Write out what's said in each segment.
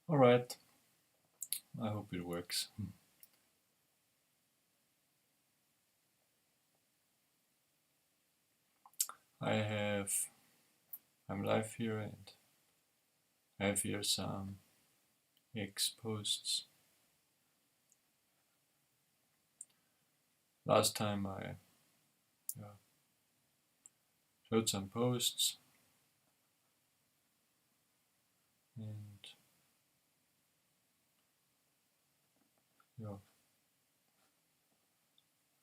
Alright, I hope it works. I'm live here and I have here some X posts. Last time I showed some posts and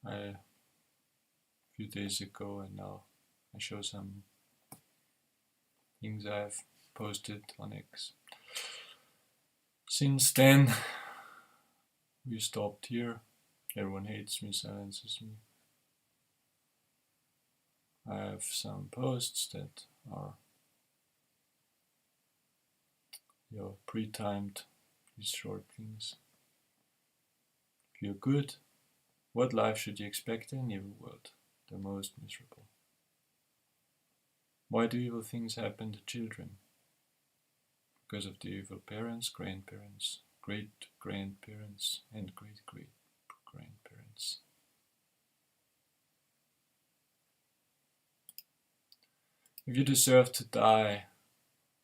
a few days ago, and now I show some things I've posted on X. Since then, we stopped here. Everyone hates me, silences me. I have some posts that are pre-timed, these short things. If you're good, what life should you expect in an evil world? The most miserable. Why do evil things happen to children? Because of the evil parents, grandparents, great-grandparents, and great-great-grandparents. If you deserve to die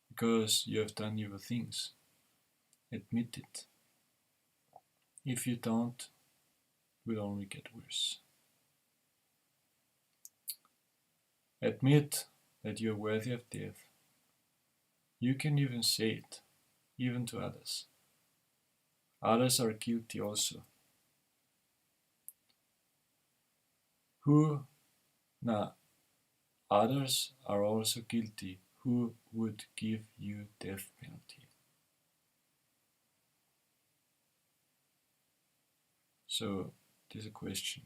because you have done evil things, admit it. If you don't, it will only get worse. Admit that you are worthy of death. You can even say it, even to others. Others are guilty also. Others are also guilty. Who would give you death penalty? So, there's a question.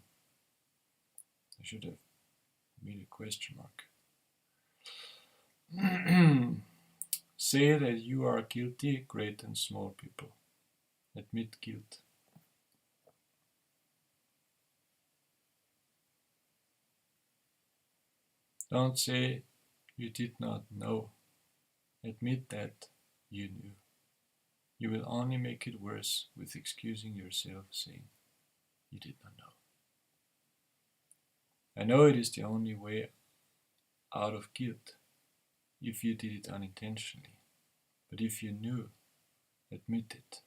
I should have made a question mark. Say that you are guilty, great and small people. Admit guilt. Don't say you did not know. Admit that you knew. You will only make it worse with excusing yourself, saying you did not know. I know it is the only way out of guilt if you did it unintentionally. But if you knew, admit it.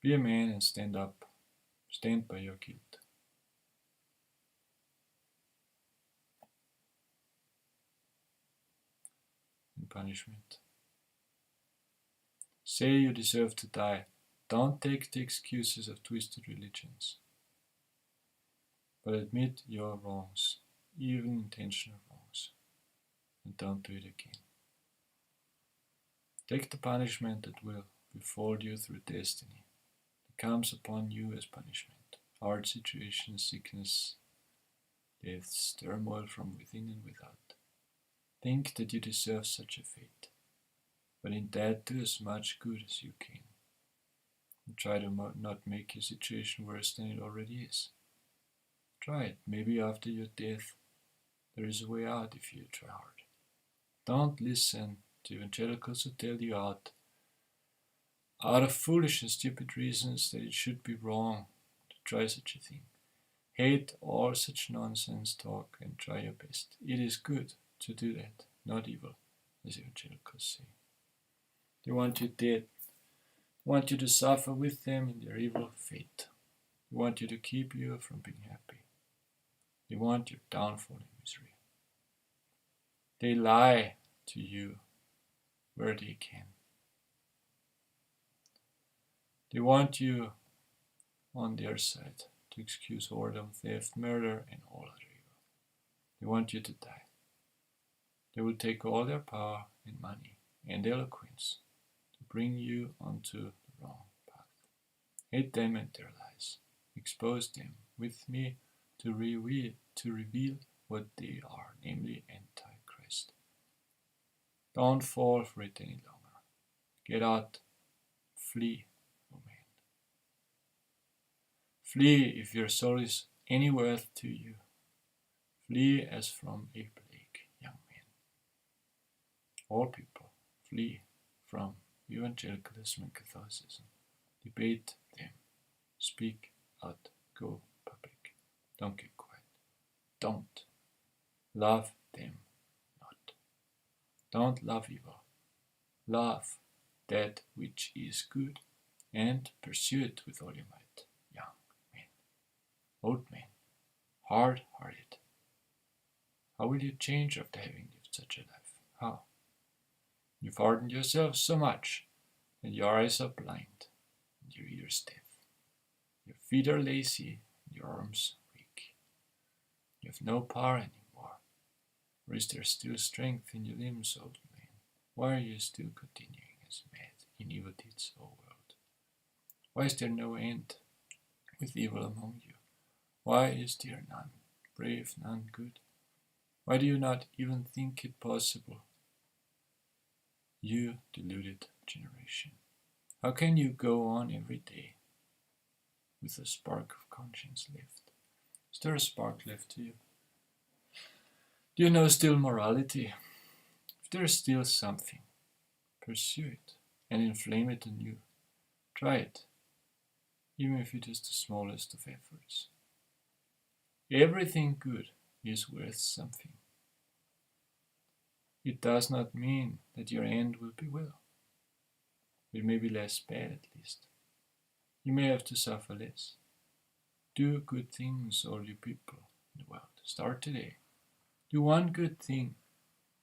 Be a man and stand up. Stand by your guilt. And punishment. Say you deserve to die. Don't take the excuses of twisted religions. But admit your wrongs, even intentional wrongs. And don't do it again. Take the punishment that will befall you through destiny. That comes upon you as punishment. Hard situations, sickness, deaths, turmoil from within and without. Think that you deserve such a fate. But in that, do as much good as you can. And try to not make your situation worse than it already is. Try it. Maybe after your death, there is a way out if you try hard. Don't listen to evangelicals who tell you out of foolish and stupid reasons that it should be wrong to try such a thing. Hate all such nonsense talk and try your best. It is good to do that, not evil, as evangelicals say. They want you dead. They want you to suffer with them in their evil fate. They want you to keep you from being happy. They want your downfall and misery. They lie to you where they can. They want you on their side to excuse whoredom, theft, murder, and all other evil. They want you to die. They will take all their power and money and eloquence to bring you onto the wrong path. Hate them and their lies. Expose them with me to reveal what they are, namely Antichrist. Don't fall for it any longer. Get out. Flee, O man. Flee if your soul is any worth to you. Flee as from a plague. All people flee from evangelicalism and Catholicism. Debate them. Speak out. Go public. Don't keep quiet. Don't love them not. Don't love evil. Love that which is good and pursue it with all your might. Young men, old men, hard-hearted. How will you change after having lived such a life? How? You've hardened yourself so much that your eyes are blind and your ears deaf. Your feet are lazy and your arms weak. You have no power anymore. Or is there still strength in your limbs, old man? Why are you still continuing as mad in evil deeds, O world? Why is there no end with evil among you? Why is there none brave, none good? Why do you not even think it possible? You deluded generation. How can you go on every day with a spark of conscience left? Is there a spark left to you? Do you know still morality? If there is still something, pursue it and inflame it anew. Try it, even if it is the smallest of efforts. Everything good is worth something. It does not mean that your end will be well. It may be less bad at least. You may have to suffer less. Do good things, all you people in the world. Start today. Do one good thing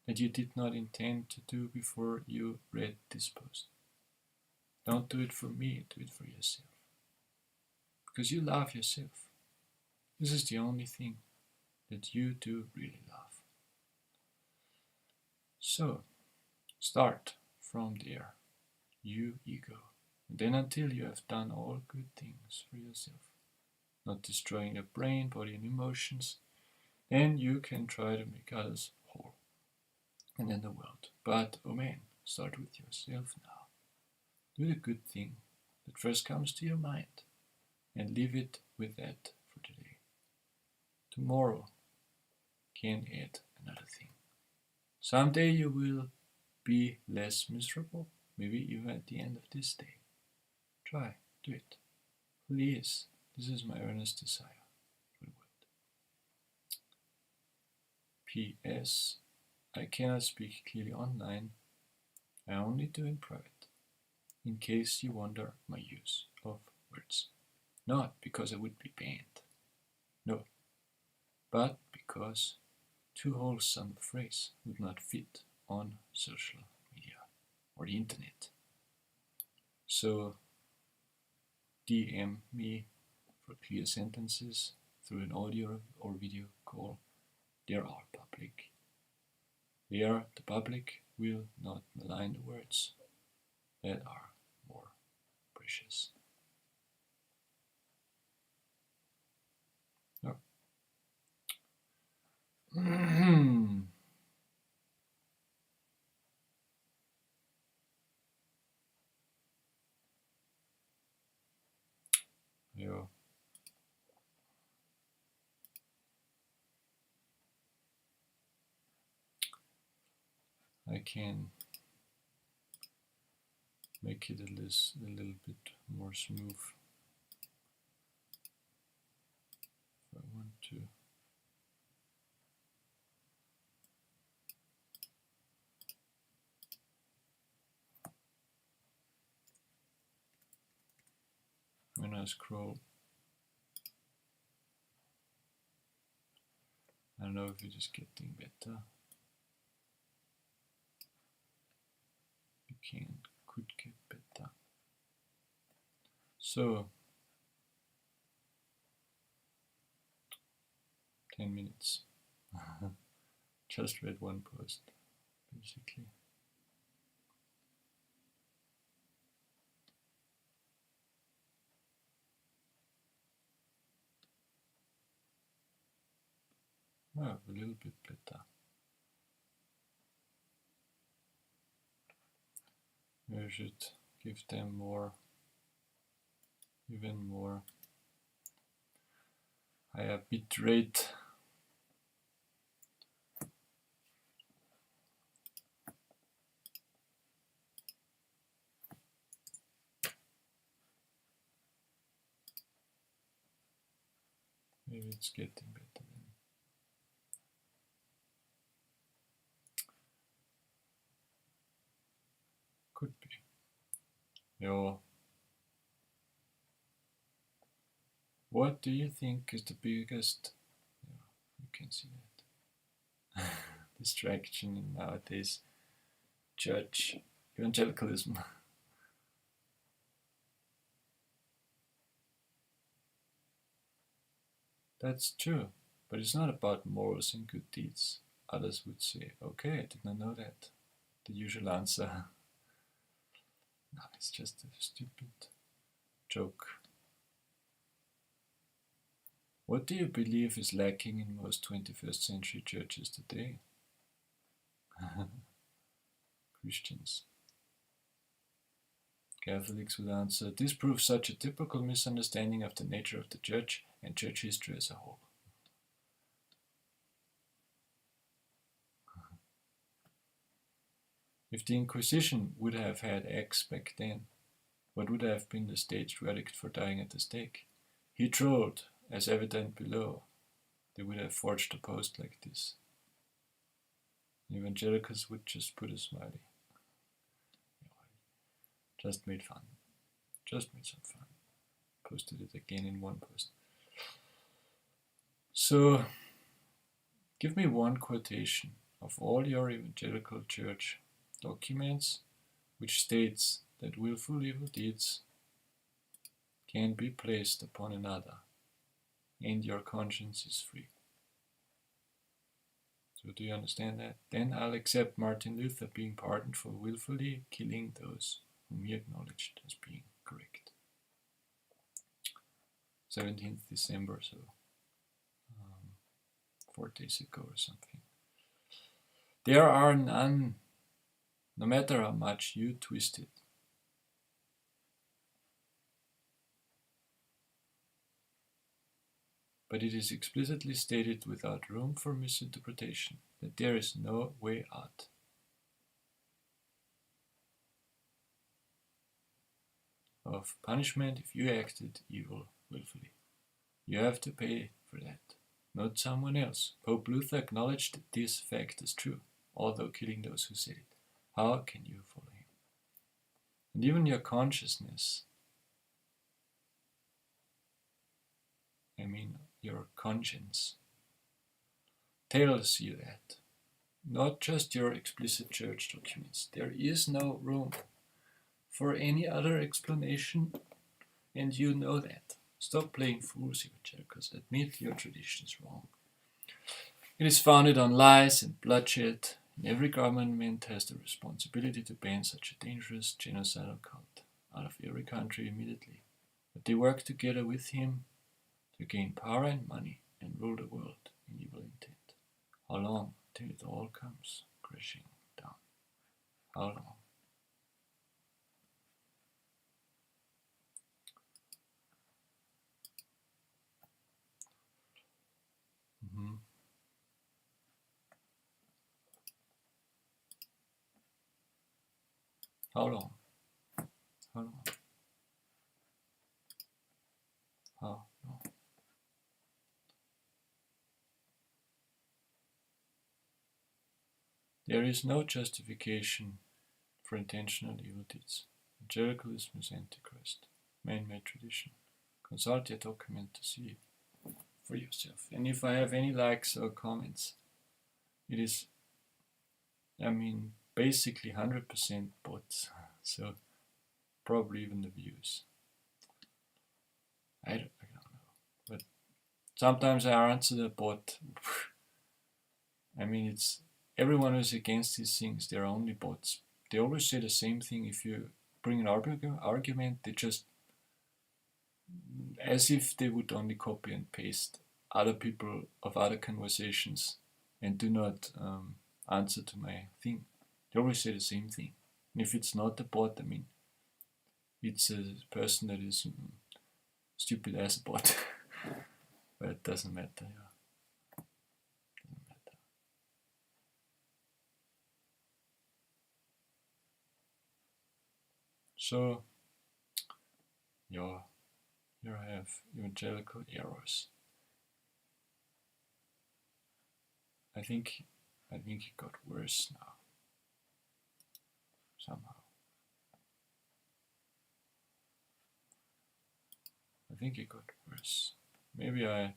that you did not intend to do before you read this post. Don't do it for me, do it for yourself. Because you love yourself. This is the only thing that you do really love. So, start from there, you ego, and then until you have done all good things for yourself, not destroying your brain, body and emotions, then you can try to make others whole, and then the world. But, oh man, start with yourself now. Do the good thing that first comes to your mind, and leave it with that for today. Tomorrow can add another thing. Someday you will be less miserable, maybe even at the end of this day. Try, do it. Please, this is my earnest desire for the world. P.S. I cannot speak clearly online. I only do in private, in case you wonder my use of words. Not because I would be banned. No. But because too wholesome a phrase would not fit on social media or the internet. So DM me for clear sentences through an audio or video call. They are public. There the public will not malign the words that are more precious. No. Yeah. I can make it a little bit more smooth if I want to. When I scroll, I don't know if it is getting better. It could get better. So 10 minutes. Just read one post, basically. Well, a little bit better. I should give them more, even more higher bit rate. Maybe it's getting better then. Could be. Yeah. What do you think is the biggest, you can see that, distraction in nowadays church evangelicalism? That's true, but it's not about morals and good deeds. Others would say, okay, I did not know that. The usual answer, no, it's just a stupid joke. What do you believe is lacking in most 21st century churches today? Christians. Catholics would answer, this proves such a typical misunderstanding of the nature of the church and church history as a whole. If the Inquisition would have had X back then, what would have been the staged verdict for dying at the stake? He trolled, as evident below. They would have forged a post like this. Evangelicals would just put a smiley. Just made fun. Just made some fun. Posted it again in one post. So, give me one quotation of all your evangelical church documents which states that willful evil deeds can be placed upon another and your conscience is free. So do you understand that? Then I'll accept Martin Luther being pardoned for willfully killing those whom he acknowledged as being correct. 17th December, so 4 days ago or something. There are none, no matter how much you twist it. But it is explicitly stated without room for misinterpretation that there is no way out. Of punishment if you acted evil willfully. You have to pay for that, not someone else. Pope Luther acknowledged this fact as true, although killing those who said it. How can you follow him? And even your consciousness, your conscience, tells you that. Not just your explicit church documents. There is no room for any other explanation, and you know that. Stop playing fools, evangelicals. Admit your tradition is wrong. It is founded on lies and bloodshed, and every government has the responsibility to ban such a dangerous genocidal cult out of every country immediately. But they work together with him to gain power and money and rule the world in evil intent. How long till it all comes crashing down? How long? How long? How long? How long? There is no justification for intentional evil deeds. Evangelicalism is antichrist, man-made tradition. Consult your document to see for yourself. And if I have any likes or comments, it is, basically 100% bots. So probably even the views. I don't know. But sometimes I answer the bot. It's everyone who's against these things, they're only bots. They always say the same thing. If you bring an argument, they just, as if they would only copy and paste other people of other conversations and do not answer to my thing. They always say the same thing. And if it's not a bot, it's a person that is stupid as a bot. But it doesn't matter, yeah. Doesn't matter. So, yeah, here I have evangelical errors. I think it got worse now. Somehow. I think it got worse. Maybe I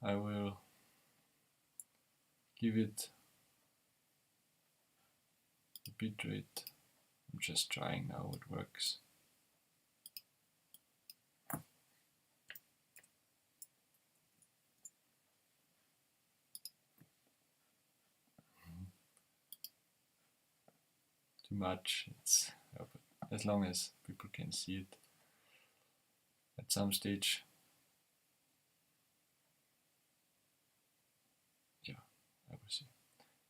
will give it a bitrate. I'm just trying now what works. Too much. It's as long as people can see it at some stage. Yeah, I will see.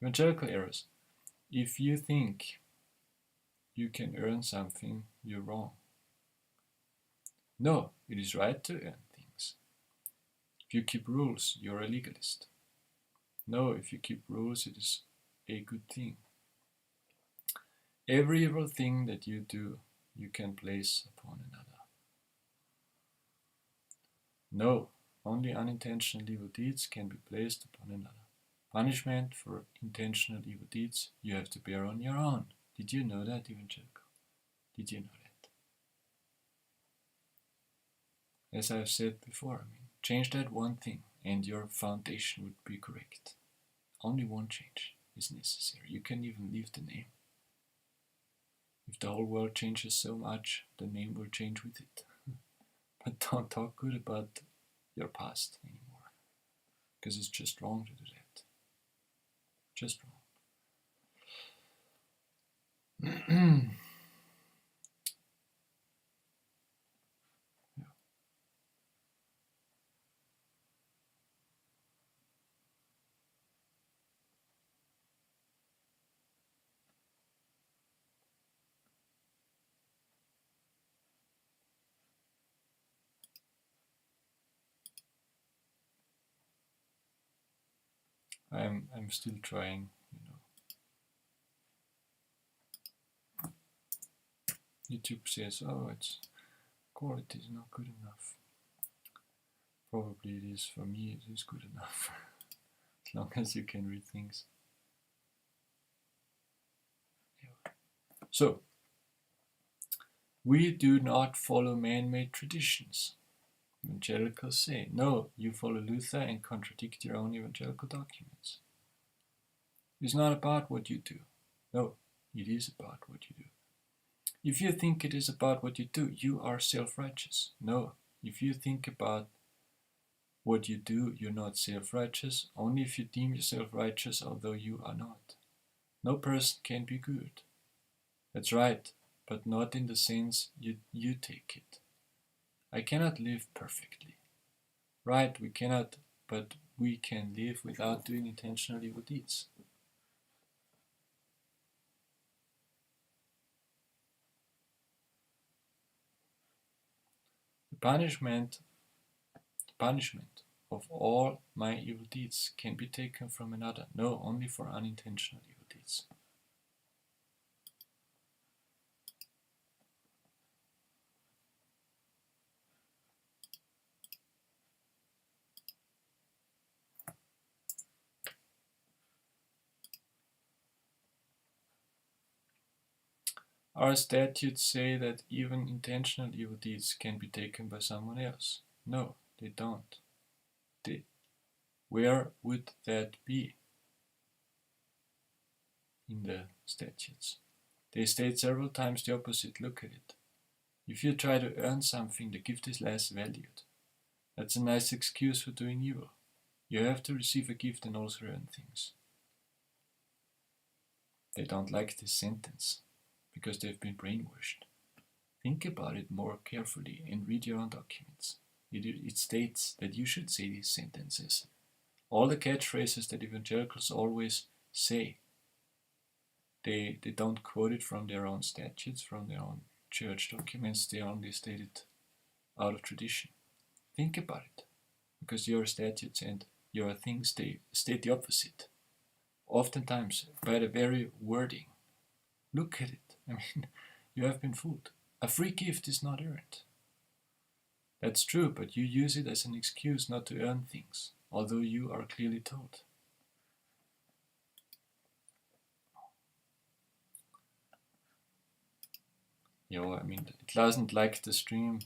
Evangelical errors. If you think you can earn something, you're wrong. No, it is right to earn things. If you keep rules, you're a legalist. No, if you keep rules, it is a good thing. Every evil thing that you do, you can place upon another. No, only unintentional evil deeds can be placed upon another. Punishment for intentional evil deeds you have to bear on your own. Did you know that, evangelical? Did you know that? As I've said before, change that one thing and your foundation would be correct. Only one change is necessary. You can even leave the name. If the whole world changes so much, the name will change with it. But don't talk good about your past anymore, because it's just wrong to do that. Just wrong. I'm still trying, YouTube says, oh, its quality is not good enough. Probably it is for me, it is good enough. As long as you can read things. Yeah. So, we do not follow man-made traditions. Evangelicals say, no, you follow Luther and contradict your own evangelical documents. It's not about what you do. No, it is about what you do. If you think it is about what you do, you are self-righteous. No, if you think about what you do, you're not self-righteous. Only if you deem yourself righteous, although you are not. No person can be good. That's right, but not in the sense you take it. I cannot live perfectly. Right, we cannot, but we can live without doing intentional evil deeds. The punishment of all my evil deeds can be taken from another. No, only for unintentional evil deeds. Our statutes say that even intentional evil deeds can be taken by someone else. No, they don't. Where would that be in the statutes? They state several times the opposite. Look at it. If you try to earn something, the gift is less valued. That's a nice excuse for doing evil. You have to receive a gift and also earn things. They don't like this sentence because they've been brainwashed. Think about it more carefully and read your own documents. It states that you should say these sentences. All the catchphrases that evangelicals always say, they don't quote it from their own statutes, from their own church documents. They only state it out of tradition. Think about it, because your statutes and your things, they state the opposite. Oftentimes, by the very wording. Look at it. You have been fooled. A free gift is not earned. That's true, but you use it as an excuse not to earn things, although you are clearly told. Yeah, I mean, it doesn't like the stream.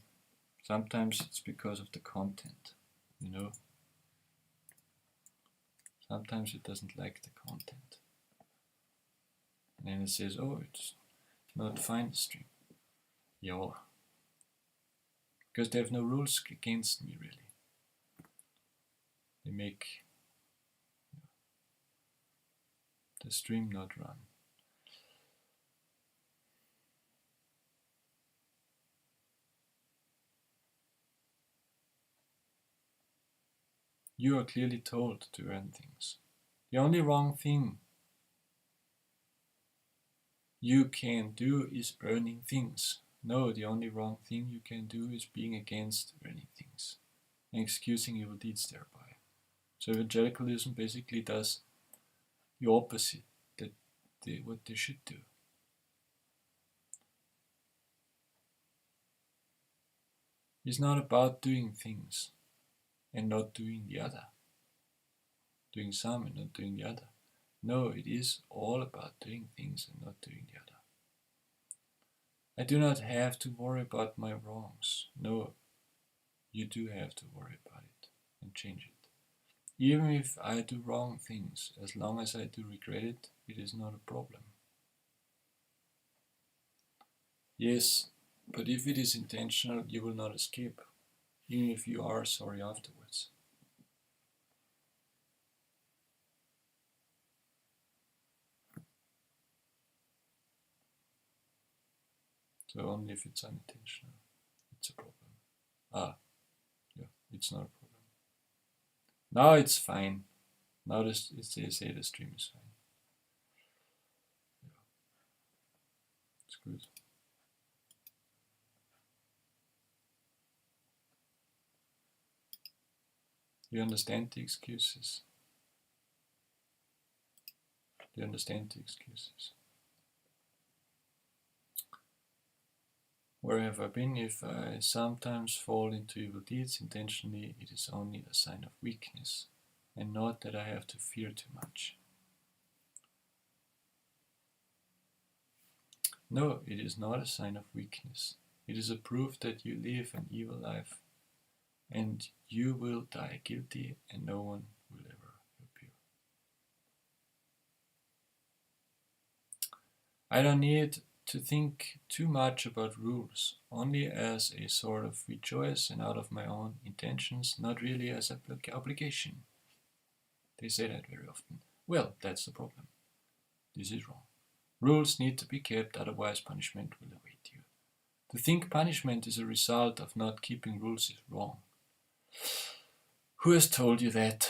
Sometimes it's because of the content, you know. Sometimes it doesn't like the content. And then it says, oh, it's not fine the stream. Yeah. Because they have no rules against me, really. They make the stream not run. You are clearly told to earn things. The only wrong thing you can do is earning things. No, the only wrong thing you can do is being against earning things and excusing evil deeds thereby. So evangelicalism basically does the opposite that what they should do. It's not about doing things and not doing the other. Doing some and not doing the other. No, it is all about doing things and not doing the other. I do not have to worry about my wrongs. No, you do have to worry about it and change it. Even if I do wrong things, as long as I do regret it, it is not a problem. Yes, but if it is intentional, you will not escape, even if you are sorry afterwards. So only if it's unintentional, it's a problem. Yeah, it's not a problem. Now it's fine. Now they say the stream is fine. Yeah. It's good. You understand the excuses? Do you understand the excuses? Where have I been? If I sometimes fall into evil deeds intentionally, it is only a sign of weakness, and not that I have to fear too much. No, it is not a sign of weakness. It is a proof that you live an evil life, and you will die guilty, and no one will ever help you. I don't need to think too much about rules, only as a sort of rejoice and out of my own intentions, not really as an obligation. They say that very often. Well, that's the problem. This is wrong. Rules need to be kept, otherwise punishment will await you. To think punishment is a result of not keeping rules is wrong. Who has told you that?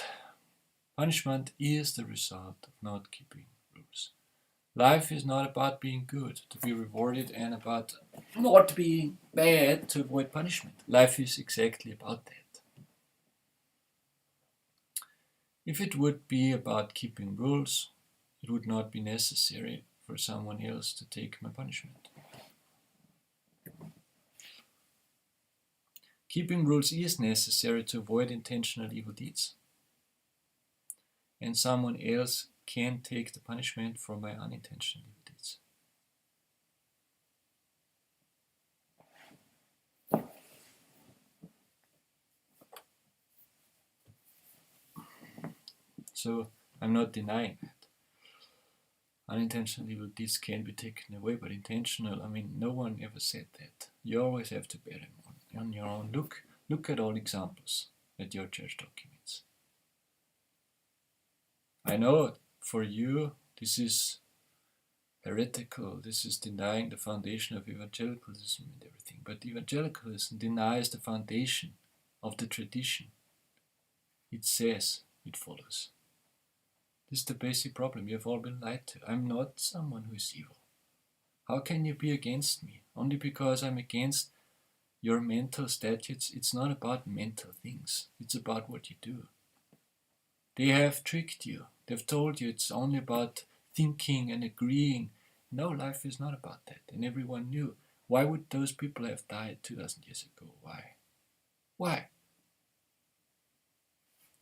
Punishment is the result of not keeping rules. Life is not about being good to be rewarded and about not being bad to avoid punishment. Life is exactly about that. If it would be about keeping rules, it would not be necessary for someone else to take my punishment. Keeping rules is necessary to avoid intentional evil deeds. And someone else can take the punishment for my unintentional evil deeds. So I'm not denying that. Unintentional evil deeds can be taken away, but intentional, I mean, no one ever said that. You always have to bear them on your own. Look at all examples at your church documents. I know for you this is heretical, this is denying the foundation of evangelicalism and everything, but evangelicalism denies the foundation of the tradition. It says it follows. This is the basic problem. You have all been lied to. I'm not someone who is evil. How can you be against me? Only because I'm against your mental statutes. It's not about mental things. It's about what you do. They have tricked you. They've told you it's only about thinking and agreeing. No, life is not about that. And everyone knew. Why would those people have died 2,000 years ago? Why? Why?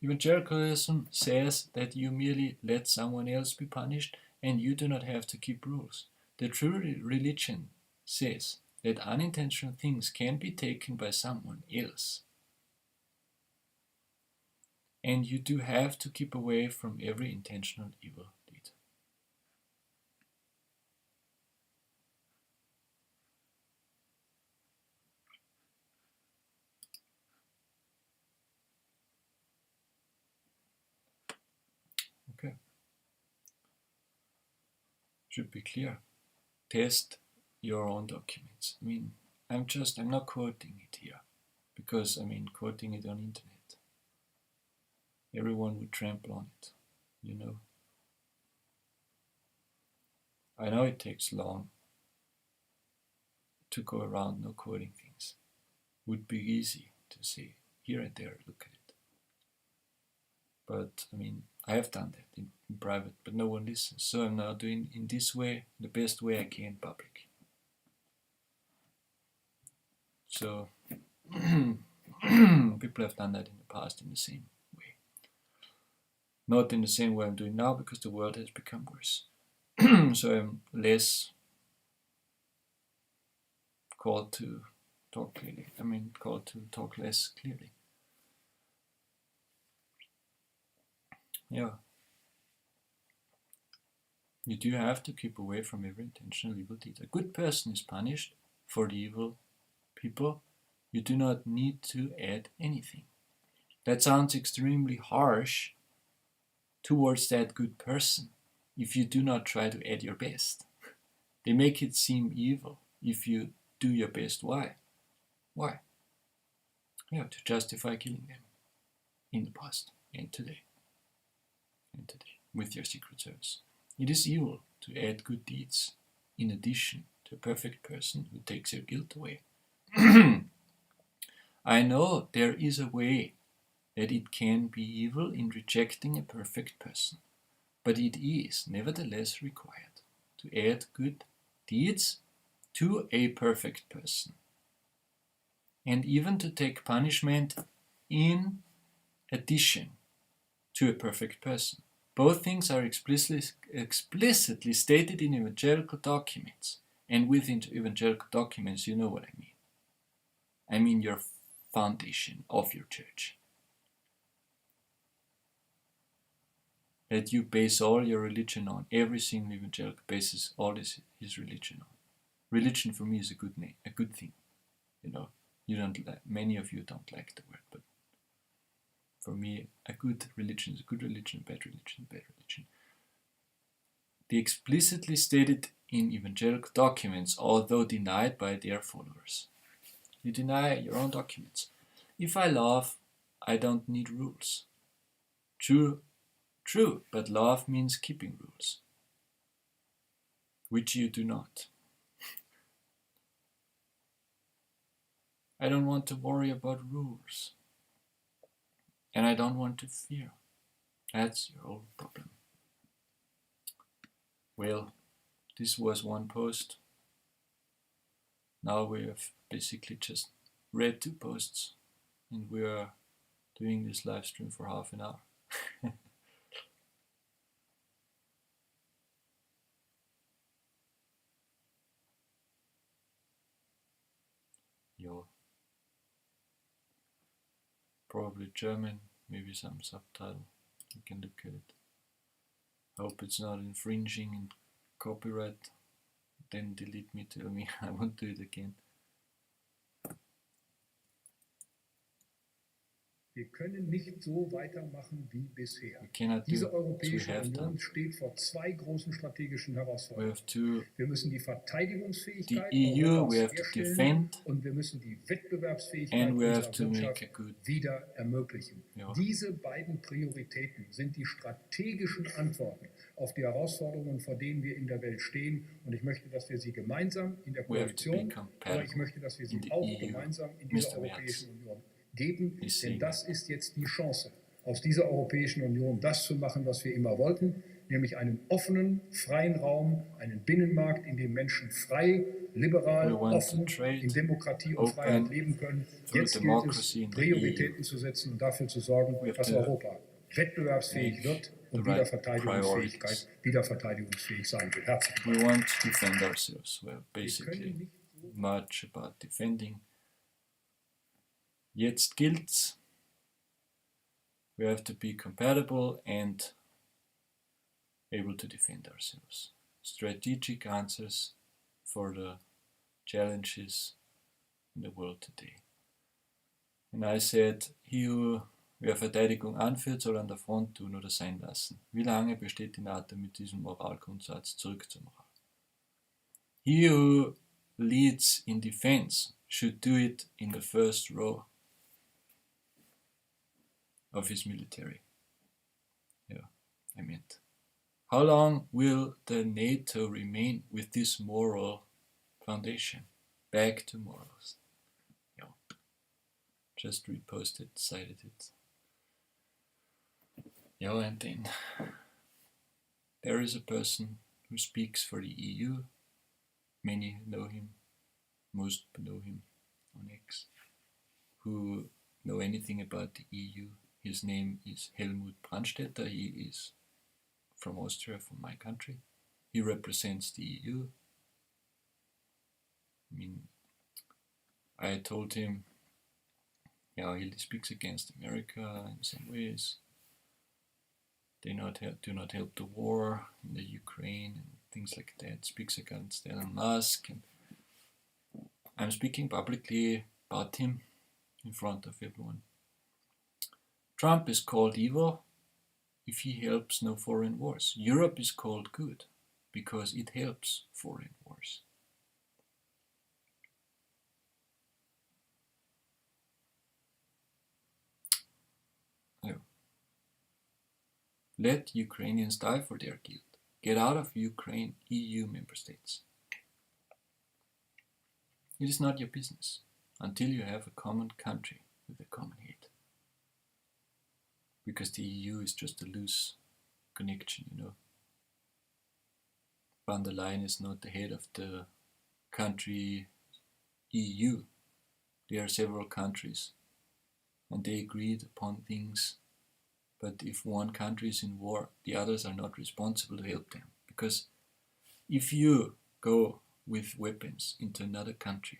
Evangelicalism says that you merely let someone else be punished and you do not have to keep rules. The true religion says that unintentional things can be taken by someone else. And you do have to keep away from every intentional evil deed. Okay. Should be clear. Test your own documents. I mean, I'm not quoting it here, because quoting it on internet, everyone would trample on it, you know. I know it takes long to go around no quoting things. Would be easy to say here and there, look at it. But I have done that in private, but no one listens. So I'm now doing in this way, the best way I can in public. So people have done that in the past in the same way. Not in the same way I'm doing now, because the world has become worse. So I'm less called to talk clearly. Called to talk less clearly. Yeah. You do have to keep away from every intentional evil deed. A good person is punished for the evil people. You do not need to add anything. That sounds extremely harsh towards that good person if you do not try to add your best. They make it seem evil if you do your best. Why? Why? Yeah, to justify killing them in the past and today. And today, with your secret service. It is evil to add good deeds in addition to a perfect person who takes your guilt away. I know there is a way that it can be evil in rejecting a perfect person, but it is nevertheless required to add good deeds to a perfect person, and even to take punishment in addition to a perfect person. Both things are explicitly stated in evangelical documents, and within evangelical documents you know what I mean. I mean your foundation of your church. That you base all your religion on. Every single evangelical bases all his religion on. Religion for me is a good name, a good thing. You know, many of you don't like the word, but for me, a good religion is a good religion, a bad religion, a bad religion. They explicitly stated in evangelical documents, although denied by their followers. You deny your own documents. If I love, I don't need rules. True, but love means keeping rules, which you do not. I don't want to worry about rules. And I don't want to fear. That's your own problem. Well, this was one post. Now we have basically just read 2 posts, and we are doing this live stream for half an hour. Yo. Probably German, maybe some subtitle. You can look at it. Hope it's not infringing in copyright. Then delete me, tell me I won't do it again. Wir können nicht so weitermachen wie bisher. Diese Europäische Union steht vor 2 großen strategischen Herausforderungen. Wir müssen die Verteidigungsfähigkeit Europas herstellen und wir müssen die Wettbewerbsfähigkeit unserer Wirtschaft wieder ermöglichen. Ja. Diese beiden Prioritäten sind die strategischen Antworten auf die Herausforderungen, vor denen wir in der Welt stehen. Und ich möchte, dass wir sie gemeinsam in der Koalition, aber ich möchte, dass wir sie auch gemeinsam in dieser Europäischen Union geben, denn das ist jetzt die Chance, aus dieser Europäischen Union das zu machen, was wir immer wollten, nämlich einen offenen, freien Raum, einen Binnenmarkt, in dem Menschen frei, liberal, offen, in Demokratie und Freiheit leben können. Jetzt gilt es, Prioritäten zu setzen und dafür zu sorgen, dass Europa wettbewerbsfähig wird und wieder verteidigungsfähig sein wird. Herzlichen Dank. We want to defend ourselves, well, basically. much about defending. Jetzt gilt's. We have to be compatible and able to defend ourselves. Strategic answers for the challenges in the world today. And I said, wer Verteidigung anführt, soll an der Front tun oder sein lassen. Wie lange besteht die NATO mit diesem Moralgrundsatz? Zurück zur Moral. He who leads in defense should do it in the first row of his military. Yeah, I meant. How long will the NATO remain with this moral foundation? Back to morals. Yeah. Just reposted, cited it. Yeah, and then there is a person who speaks for the EU. Many know him, most know him on X, who know anything about the EU. His name is Helmut Brandstätter. He is from Austria, from my country. He represents the EU. I mean, I told him, yeah, he speaks against America in some ways. They do not help the war in the Ukraine and things like that. Speaks against Elon Musk. And I'm speaking publicly about him in front of everyone. Trump is called evil if he helps no foreign wars. Europe is called good because it helps foreign wars. Let Ukrainians die for their guilt. Get out of Ukraine, EU member states. It is not your business until you have a common country with a common hate. Because the EU is just a loose connection, you know. Van der Leyen is not the head of the country EU. There are several countries and they agreed upon things. But if one country is in war, the others are not responsible to help them. Because if you go with weapons into another country,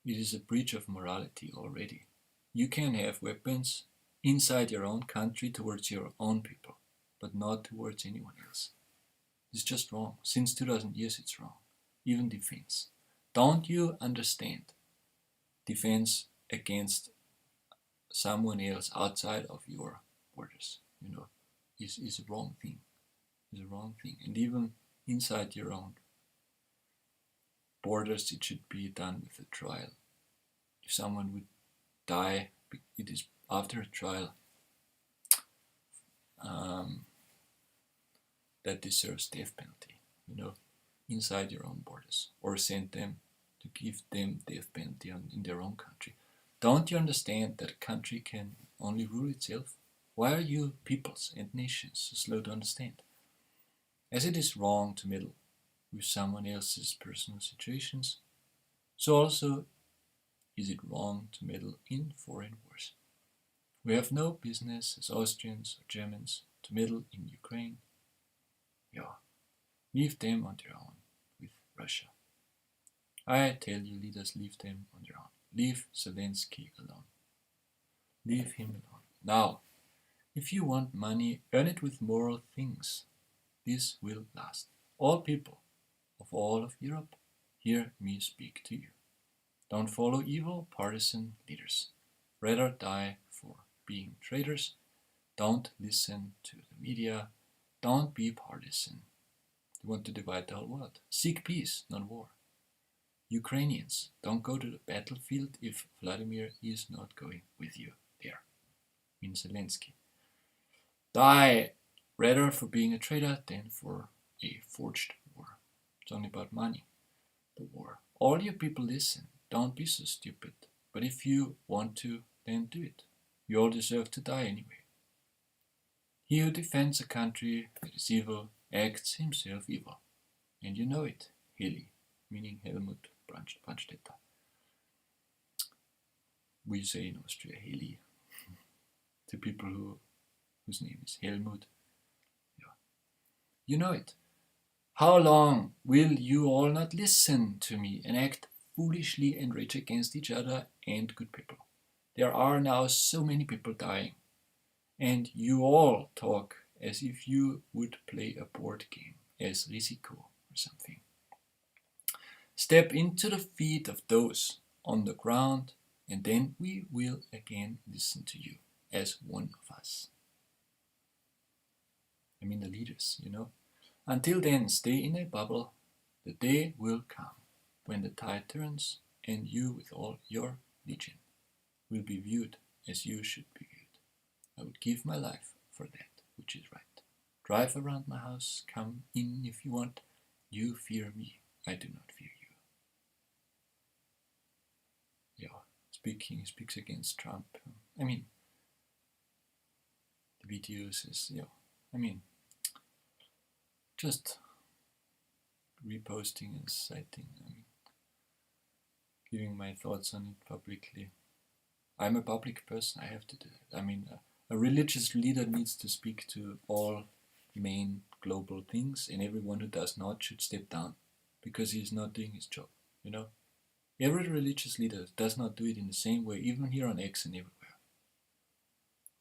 it is a breach of morality already. You can have weapons inside your own country towards your own people, but not towards anyone else. It's just wrong. Since 2000 years it's wrong. Even defense. Don't you understand? Defense against someone else outside of your borders, you know, is a wrong thing. Is a wrong thing. And even inside your own borders, it should be done with a trial. If someone would die, it is after a trial that deserves death penalty, you know, inside your own borders, or send them to give them death penalty in their own country. Don't you understand that a country can only rule itself? Why are you peoples and nations so slow to understand? As it is wrong to meddle with someone else's personal situations, so also is it wrong to meddle in foreign wars. We have no business as Austrians or Germans to meddle in Ukraine. Yeah, leave them on their own with Russia. I tell you, leaders, leave them on their own. Leave Zelensky alone. Leave him alone. Now, if you want money, earn it with moral things. This will last. All people of all of Europe, hear me speak to you. Don't follow evil partisan leaders. Rather die for being traitors. Don't listen to the media. Don't be partisan. You want to divide the whole world. Seek peace, not war. Ukrainians, don't go to the battlefield if Vladimir is not going with you there. In Zelensky. Die rather for being a traitor than for a forged war. It's only about money, the war. All you people listen. Don't be so stupid. But if you want to, then do it. You all deserve to die anyway. He who defends a country that is evil acts himself evil. And you know it, Heli, meaning Helmut Brandstätter. We say in Austria, Heli, to people whose name is Helmut. Yeah. You know it. How long will you all not listen to me and act foolishly and rage against each other and good people? There are now so many people dying, and you all talk as if you would play a board game as Risiko or something. Step into the feet of those on the ground, and then we will again listen to you as one of us. I mean the leaders, you know. Until then, stay in a bubble. The day will come when the tide turns and you with all your legion will be viewed as you should be viewed. I would give my life for that which is right. Drive around my house, come in if you want. You fear me, I do not fear you. Yeah, he speaks against Trump. I mean, the video says, just reposting and citing, giving my thoughts on it publicly. I'm a public person, I have to do it. A religious leader needs to speak to all main global things, and everyone who does not should step down because he is not doing his job, you know. Every religious leader does not do it in the same way, even here on X and everywhere.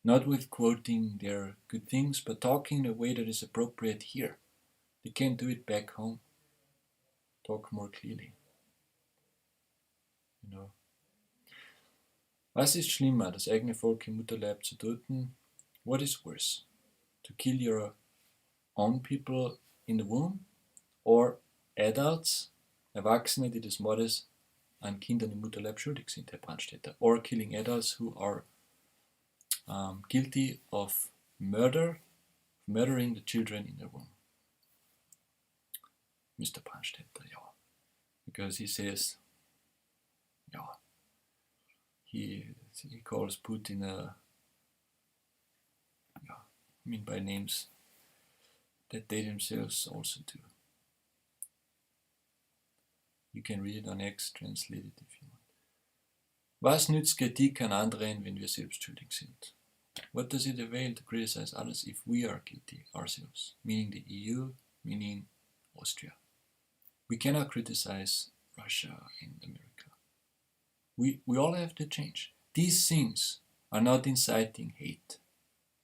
Not with quoting their good things, but talking in a way that is appropriate here. They can't do it back home. Talk more clearly. You know. Was ist schlimmer, das eigene Volk im Mutterleib zu töten? What is worse? To kill your own people in the womb? Or adults, Erwachsene, die des Mordes an Kindern im Mutterleib schuldig sind, Herr Brandstätter? Or killing adults who are guilty of murdering the children in the womb? Mr. Brandstätter, yeah. Because he says, yeah, he calls Putin by names that they themselves also do. You can read it on X, translate it if you want. Was nützt Kritik an anderen, wenn wir selbst schuldig sind? What does it avail to criticize others if we are guilty ourselves? Meaning the EU, meaning Austria. We cannot criticize Russia and America. We all have to change. These things are not inciting hate.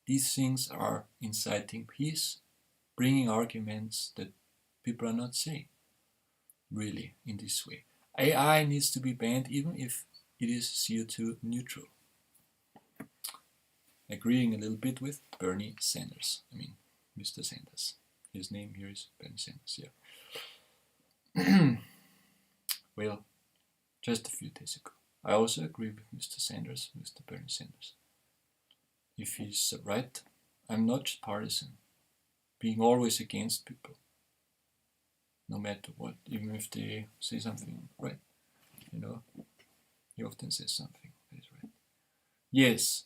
These things are inciting peace, bringing arguments that people are not saying, really, in this way. AI needs to be banned even if it is CO2 neutral. Agreeing a little bit with Bernie Sanders. Mr. Sanders. His name here is Bernie Sanders, yeah. Well, just a few days ago. I also agree with Mr. Sanders, Mr. Bernie Sanders. If he's right, I'm not partisan, being always against people, no matter what, even if they say something right, you know. He often says something that is right. Yes,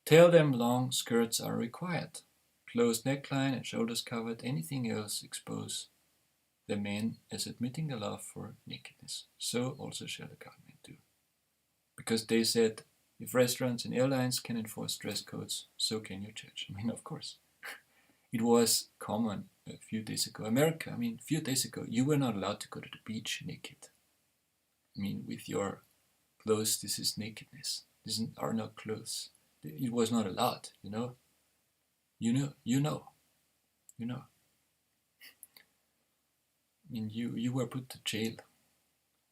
tell them long skirts are required. Closed neckline and shoulders covered, anything else expose the men as admitting a love for nakedness. So also shall the government do. Because they said, if restaurants and airlines can enforce dress codes, so can your church. Of course. It was common a few days ago. America, a few days ago, you were not allowed to go to the beach naked. With your clothes, this is nakedness. These are not clothes. It was not allowed, you know. You know. You were put to jail.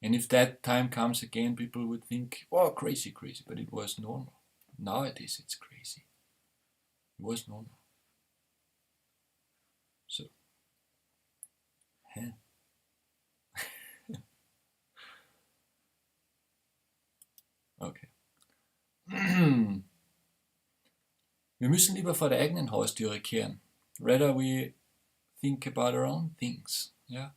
And if that time comes again, people would think, oh, crazy, but it was normal. Nowadays it's crazy. It was normal. So, okay. Wir müssen lieber vor der eigenen Haustüre kehren. Rather we think about our own things. Yeah.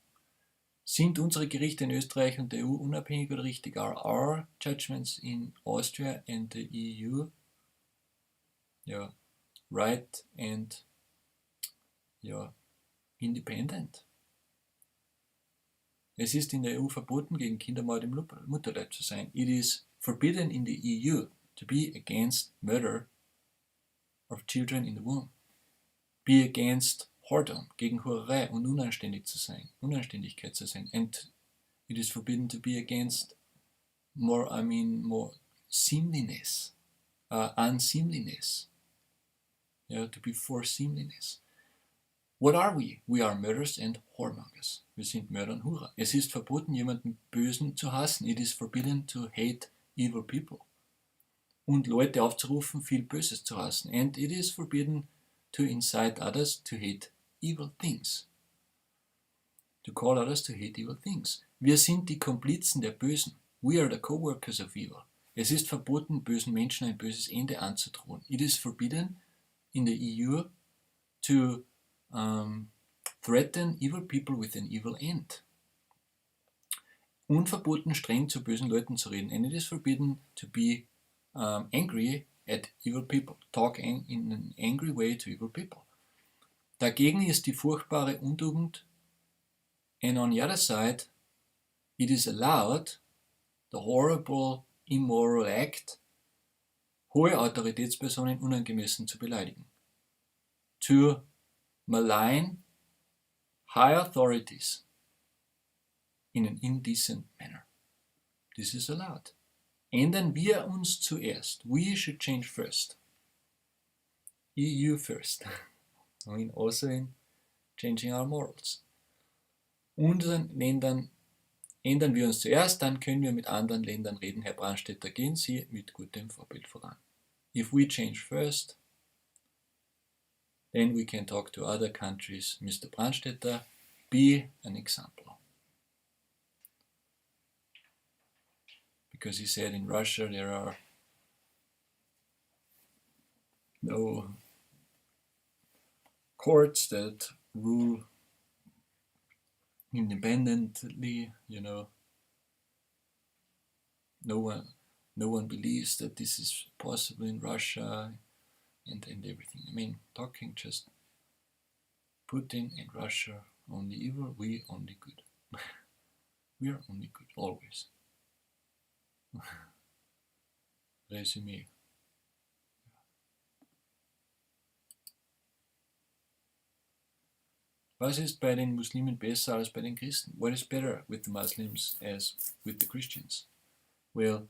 Sind unsere Gerichte in Österreich und der EU unabhängig oder richtig? Are our judgments in Austria and the EU right and independent? Es ist in der EU verboten, gegen Kindermord im Mutterleib zu sein. It is forbidden in the EU to be against murder of children in the womb. Be against whoredom, gegen Hurerei und Unanständigkeit zu sein. And it is forbidden to be against more seemliness, unseemliness. Yeah, to be for seemliness. What are we? We are murderers and whoremongers. Wir sind Mörder und Hurer. Es ist verboten, jemanden Bösen zu hassen. It is forbidden to hate evil people. Und Leute aufzurufen, viel Böses zu hassen. And it is forbidden to incite others to hate evil things. To call others to hate evil things. Wir sind die Komplizen der Bösen. We are the co-workers of evil. Es ist verboten, bösen Menschen ein böses Ende anzudrohen. It is forbidden in the EU to threaten evil people with an evil end. Unverboten, streng zu bösen Leuten zu reden. And it is forbidden to be angry at evil people. Talk in an angry way to evil people. Dagegen ist die furchtbare Untugend. And on the other side, it is allowed, the horrible, immoral act, hohe Autoritätspersonen unangemessen zu beleidigen. To malign high authorities in an indecent manner. This is allowed. Ändern wir uns zuerst. We should change first. EU first. I mean also in changing our morals. Unseren Ländern ändern wir uns zuerst, dann können wir mit anderen Ländern reden. Herr Brandstätter, gehen Sie mit gutem Vorbild voran. If we change first, then we can talk to other countries. Mr. Brandstätter, be an example. Because he said in Russia there are no courts that rule independently, no one believes that this is possible in Russia and everything. I mean, talking just Putin and Russia only evil, we only good. We are only good, always. Resümee. Was ist bei den Muslimen besser als bei den Christen? What is better with the Muslims as with the Christians? Well,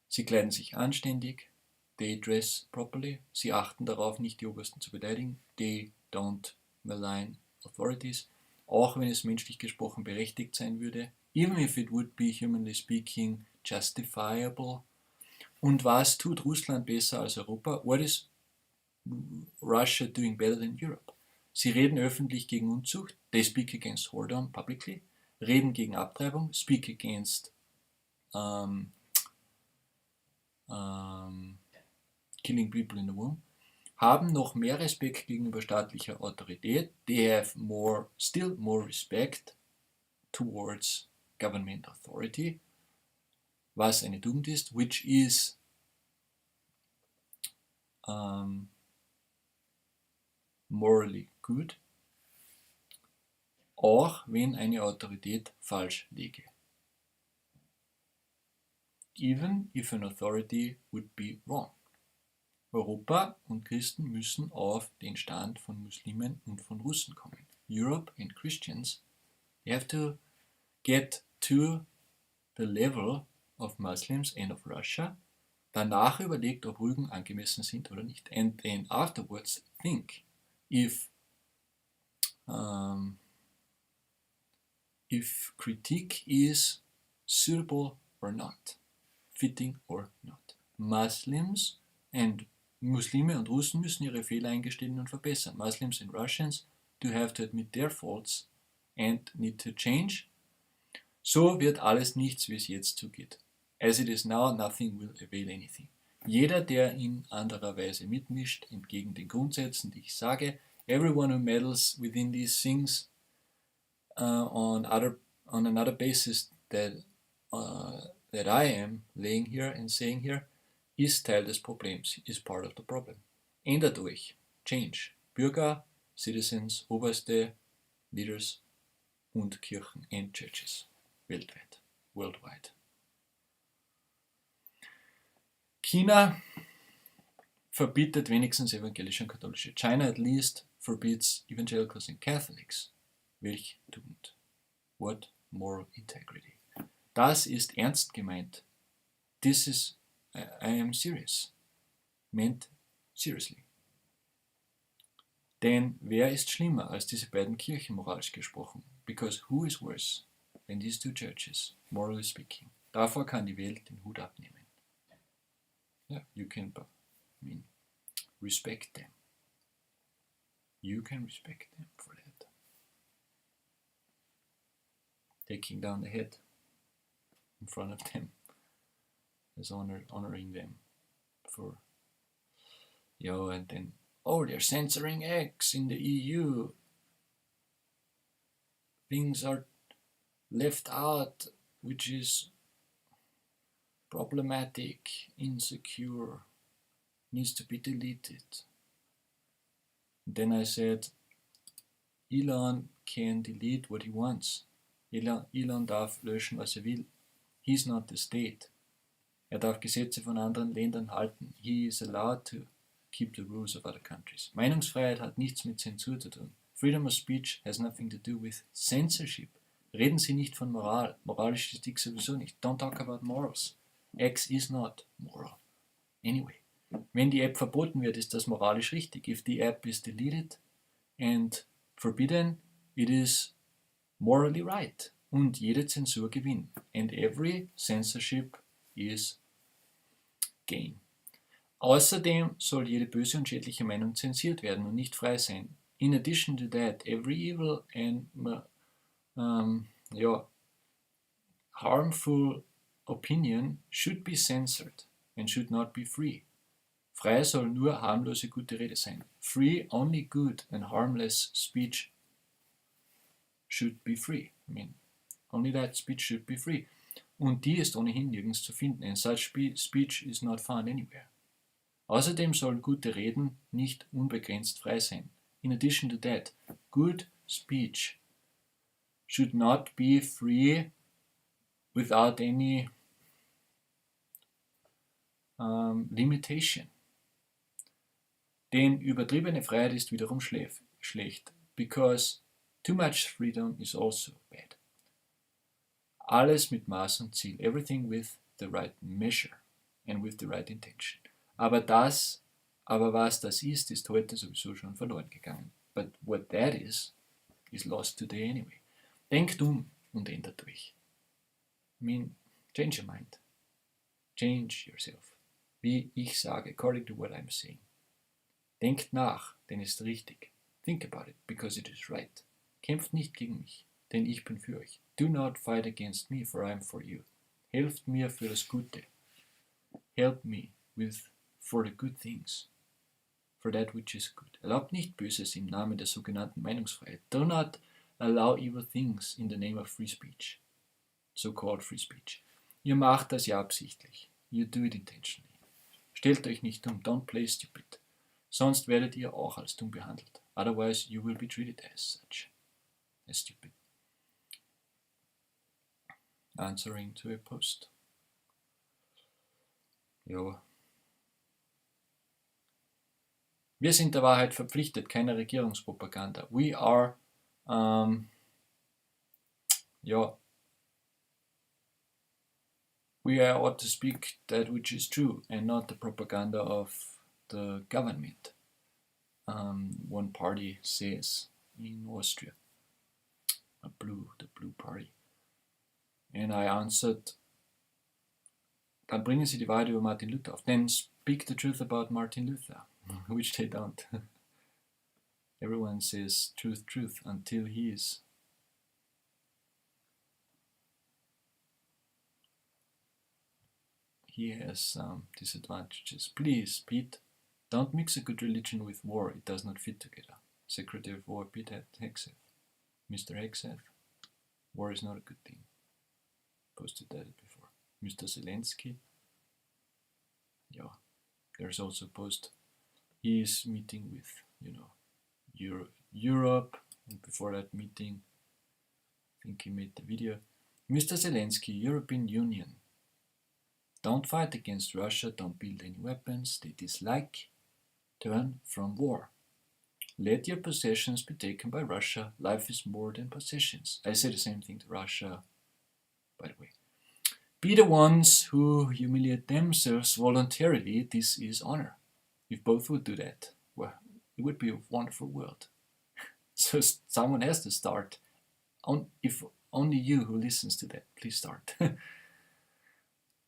sie kleiden sich anständig, they dress properly, sie achten darauf, nicht die Obersten zu beleidigen, they don't malign authorities, auch wenn es menschlich gesprochen berechtigt sein würde, even if it would be humanly speaking justifiable. Und was tut Russland besser als Europa? What is Russia doing better than Europe? Sie reden öffentlich gegen Unzucht, they speak against whoredom publicly, reden gegen Abtreibung, speak against killing people in the womb, haben noch mehr Respekt gegenüber staatlicher Autorität, they have still more respect towards government authority, was eine Tugend ist, which is morally good, auch wenn eine Autorität falsch läge. Even if an authority would be wrong. Europa und Christen müssen auf den Stand von Muslimen und von Russen kommen. Europe and Christians, they have to get to the level of Muslims and of Russia. Danach überlegt, ob Rügen angemessen sind oder nicht. And then afterwards think if critique is suitable or not, fitting or not. Muslime und Russen müssen ihre Fehler eingestehen und verbessern. Muslims and Russians do have to admit their faults and need to change. So wird alles nichts, wie es jetzt zugeht. As it is now, nothing will avail anything. Jeder, der in anderer Weise mitmischt, entgegen den Grundsätzen, die ich sage, everyone who meddles within these things on another basis that I am laying here and saying here, ist Teil des Problems, is part of the problem. Ändert euch, change. Bürger, Citizens, Oberste, Leaders und Kirchen and Churches. Weltweit, worldwide. China verbietet wenigstens evangelische und katholische. China at least forbids evangelicals and Catholics. Welch Tugend? What moral integrity? Das ist ernst gemeint. This is, I am serious. Meant seriously. Denn wer ist schlimmer als diese beiden Kirchen moralisch gesprochen? Because who is worse than these two churches, morally speaking? Davor kann die Welt den Hut abnehmen. Yeah, you can, respect them. You can respect them for that. Taking down the head in front of them as honoring them for, and then, they're censoring X in the EU. Things are left out, which is problematic, insecure, needs to be deleted. And then I said, Elon can delete what he wants. Elon darf löschen, was er will. He's not the state. Er darf Gesetze von anderen Ländern halten. He is allowed to keep the rules of other countries. Meinungsfreiheit hat nichts mit Zensur zu tun. Freedom of speech has nothing to do with censorship. Reden Sie nicht von Moral. Moralisch ist X sowieso nicht. Don't talk about morals. X is not moral. Anyway, wenn die App verboten wird, ist das moralisch richtig. If the app is deleted and forbidden, it is morally right. Und jede Zensur gewinnt. And every censorship is gain. Außerdem soll jede böse und schädliche Meinung zensiert werden und nicht frei sein. In addition to that, every evil and harmful opinion should be censored and should not be free. Frei soll nur harmlose gute Rede sein. Free, only good and harmless speech should be free. Only that speech should be free. Und die ist ohnehin nirgends zu finden. And such speech is not found anywhere. Außerdem sollen gute Reden nicht unbegrenzt frei sein. In addition to that, good speech should not be free without any limitation. Denn übertriebene Freiheit ist wiederum schlecht. Because too much freedom is also bad. Alles mit Maß und Ziel. Everything with the right measure and with the right intention. Aber was das ist heute sowieso schon verloren gegangen. But what that is lost today anyway. Denkt und ändert euch. Change your mind. Change yourself. Wie ich sage, according to what I'm saying. Denkt nach, denn es ist richtig. Think about it, because it is right. Kämpft nicht gegen mich, denn ich bin für euch. Do not fight against me, for I am for you. Helft mir für das Gute. Help me for the good things. For that which is good. Erlaubt nicht Böses im Namen der sogenannten Meinungsfreiheit. Do not allow evil things in the name of free speech. So-called free speech. Ihr macht das ja absichtlich. You do it intentionally. Stellt euch nicht dumm. Don't play stupid. Sonst werdet ihr auch als dumm behandelt. Otherwise you will be treated as such. As stupid. Answering to a post. Ja. Wir sind der Wahrheit verpflichtet, keine Regierungspropaganda. We are, we ought to speak that which is true and not the propaganda of the government. One party says in Austria, the blue party. And I answered, dann bringen Sie die Wahrheit über Martin Luther auf. Then speak the truth about Martin Luther, which they don't. Everyone says truth until he is. He has some disadvantages. Please, Pete, don't mix a good religion with war. It does not fit together. Secretary of War Pete Hegseth. Mr. Hegseth, war is not a good thing. Posted that before. Mr. Zelensky, there's also a post. He is meeting with, Europe, and before that meeting, I think he made the video. Mr. Zelensky, European Union, don't fight against Russia, don't build any weapons they dislike, turn from war. Let your possessions be taken by Russia. Life is more than possessions. I say the same thing to Russia, by the way. Be the ones who humiliate themselves voluntarily. This is honor. If both would do that, well, it would be a wonderful world. So someone has to start. If only you who listens to that, please start.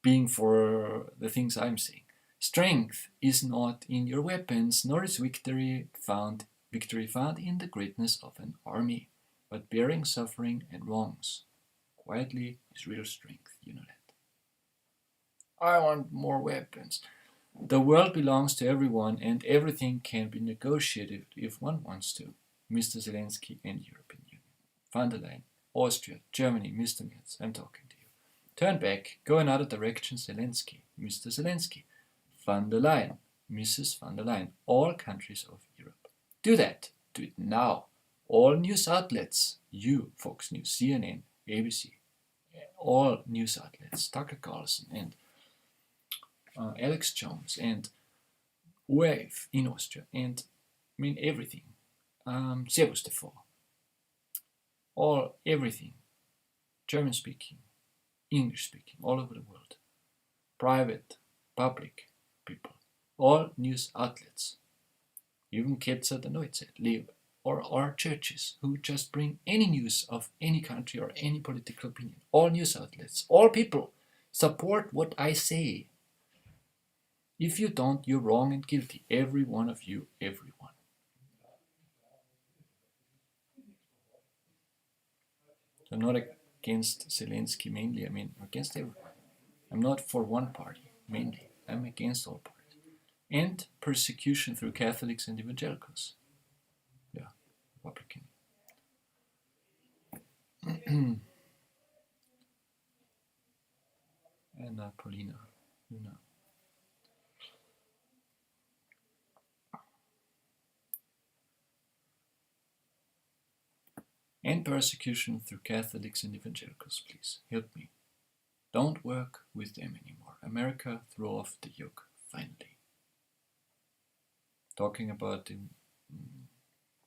Being for the things I'm saying. Strength is not in your weapons, nor is victory found in the greatness of an army, but bearing suffering and wrongs quietly is real strength. You know that. I want more weapons. The world belongs to everyone, and everything can be negotiated if one wants to. Mr. Zelensky and European Union. Van der Leyen, Austria, Germany, Mr. Merz, I'm talking to you. Turn back, go another direction, Zelensky, Mr. Zelensky. Van der Leyen, Mrs. van der Leyen, all countries of Europe. Do that. Do it now. All news outlets, you, Fox News, CNN, ABC, all news outlets, Tucker Carlson and Alex Jones and Wave in Austria, and I mean everything. Servus TV. Everything. German speaking, English speaking, all over the world. Private, public people. All news outlets. Even Ketzer der Neuzeit, Leo, or our churches who just bring any news of any country or any political opinion. All news outlets, all people support what I say. If you don't, you're wrong and guilty. Every one of you, everyone. I'm not against Zelensky mainly, I mean against everyone. I'm not for one party mainly. I'm against all parties. And persecution through Catholics and evangelicals. Yeah, Republican. And Paulina, you know. And persecution through Catholics and evangelicals, please help me. Don't work with them anymore. America, throw off the yoke, finally. Talking about the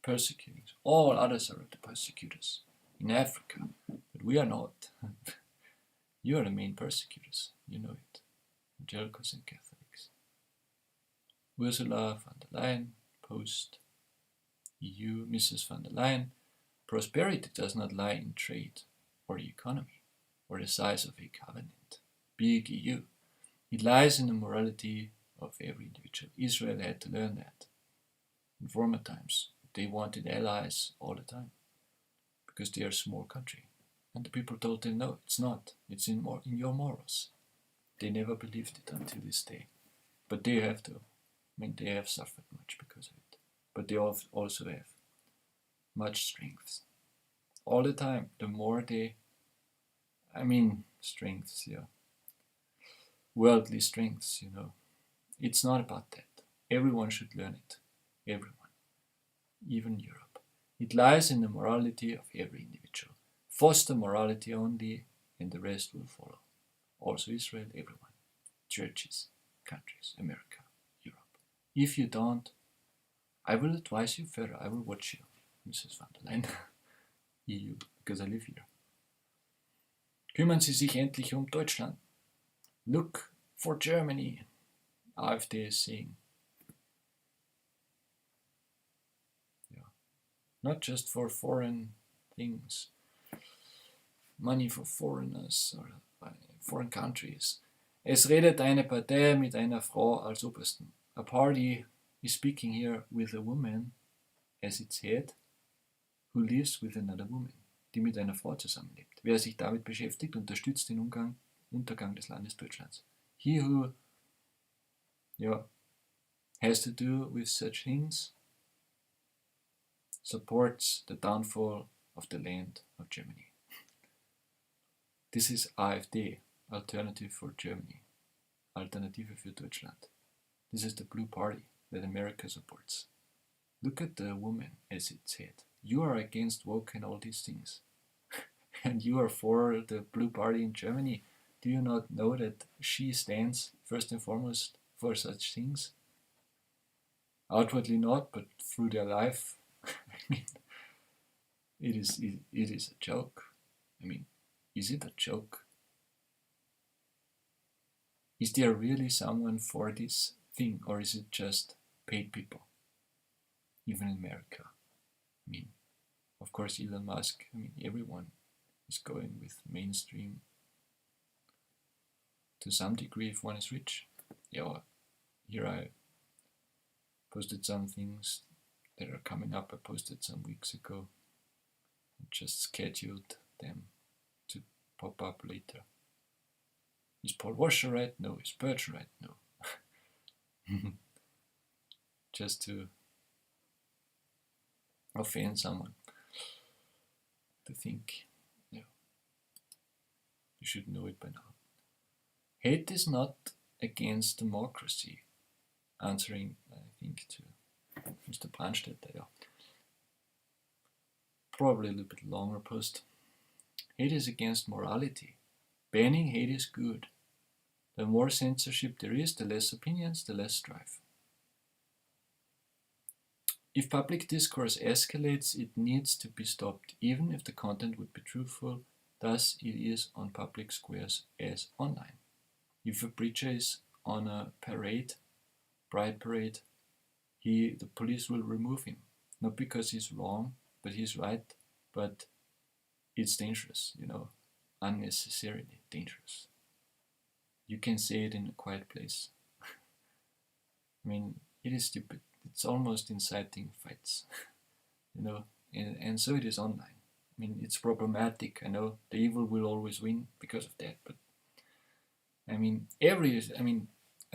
persecuting. All others are the persecutors in Africa, but we are not. You are the main persecutors, you know it. Evangelicals and Catholics. Ursula von der Leyen, post EU, Mrs. von der Leyen. Prosperity does not lie in trade or the economy or the size of a covenant. Big EU. It lies in the morality of every individual. Israel had to learn that. In former times, they wanted allies all the time because they are a small country. And the people told them, no, it's not. It's in your morals. They never believed it until this day. But they have to. I mean, they have suffered much because of it. But they also have much strength. All the time, the more they, strengths, yeah. Worldly strengths, you know. It's not about that. Everyone should learn it. Everyone. Even Europe. It lies in the morality of every individual. Foster morality only, and the rest will follow. Also Israel, everyone. Churches, countries, America, Europe. If you don't, I will advise you further. I will watch you, Mrs. van der Leyen. EU, because I live here. Kümmern Sie sich endlich Deutschland. Look for Germany, AfD is saying. Yeah. Not just for foreign things. Money for foreigners or foreign countries. Es redet eine Partei mit einer Frau als Obersten. A party is speaking here with a woman as its head who lives with another woman, die mit einer Frau zusammenlebt. Wer sich damit beschäftigt, unterstützt den Untergang des Landes Deutschlands. He who has to do with such things supports the downfall of the land of Germany. This is AfD, Alternative for Germany, Alternative für Deutschland. This is the blue party that America supports. Look at the woman as its head. You are against woke and all these things. And you are for the blue party in Germany. Do you not know that she stands first and foremost for such things? Outwardly not, but through their life, I mean, it is a joke. I mean, is it a joke? Is there really someone for this thing, or is it just paid people? Even in America. I mean, of course, Elon Musk, I mean, everyone is going with mainstream to some degree if one is rich. Yeah, here I posted some things that are coming up. I posted some weeks ago. I just scheduled them to pop up later. Is Paul Washer right? No. Is Birch right? No. Just to offend someone. To think, no, you should know it by now. Hate is not against democracy. Answering, I think, to Mr. Brandstätter, yeah. Probably a little bit longer post. Hate is against morality. Banning hate is good. The more censorship there is, the less opinions, the less strife. If public discourse escalates, it needs to be stopped, even if the content would be truthful. Thus it is on public squares as online. If a preacher is on a parade, pride parade, the police will remove him. Not because he's wrong, but he's right, but it's dangerous, unnecessarily dangerous. You can say it in a quiet place. I mean, it is stupid. It's almost inciting fights, and so it is online. I mean, it's problematic. I know the evil will always win because of that, but I mean, I'm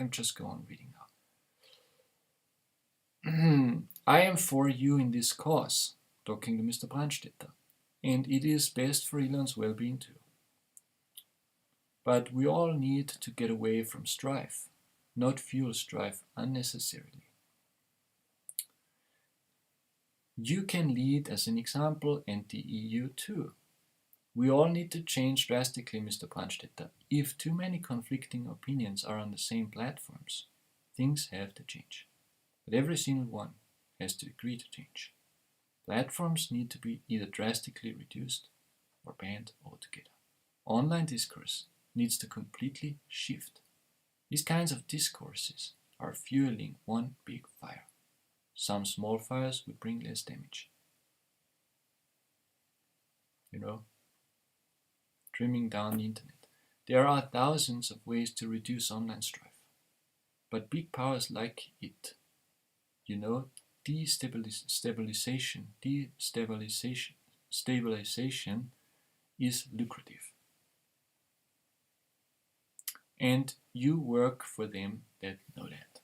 just going on reading now. I am for you in this cause, talking to Mr. Brandstätter, and it is best for Elon's well-being too. But we all need to get away from strife, not fuel strife unnecessarily. You can lead as an example, and the EU too. We all need to change drastically, Mr. Brandstätter. If too many conflicting opinions are on the same platforms, things have to change. But every single one has to agree to change. Platforms need to be either drastically reduced or banned altogether. Online discourse needs to completely shift. These kinds of discourses are fueling one big fire. Some small fires will bring less damage. Trimming down the internet. There are thousands of ways to reduce online strife. But big powers like it, stabilization is lucrative. And you work for them that know that.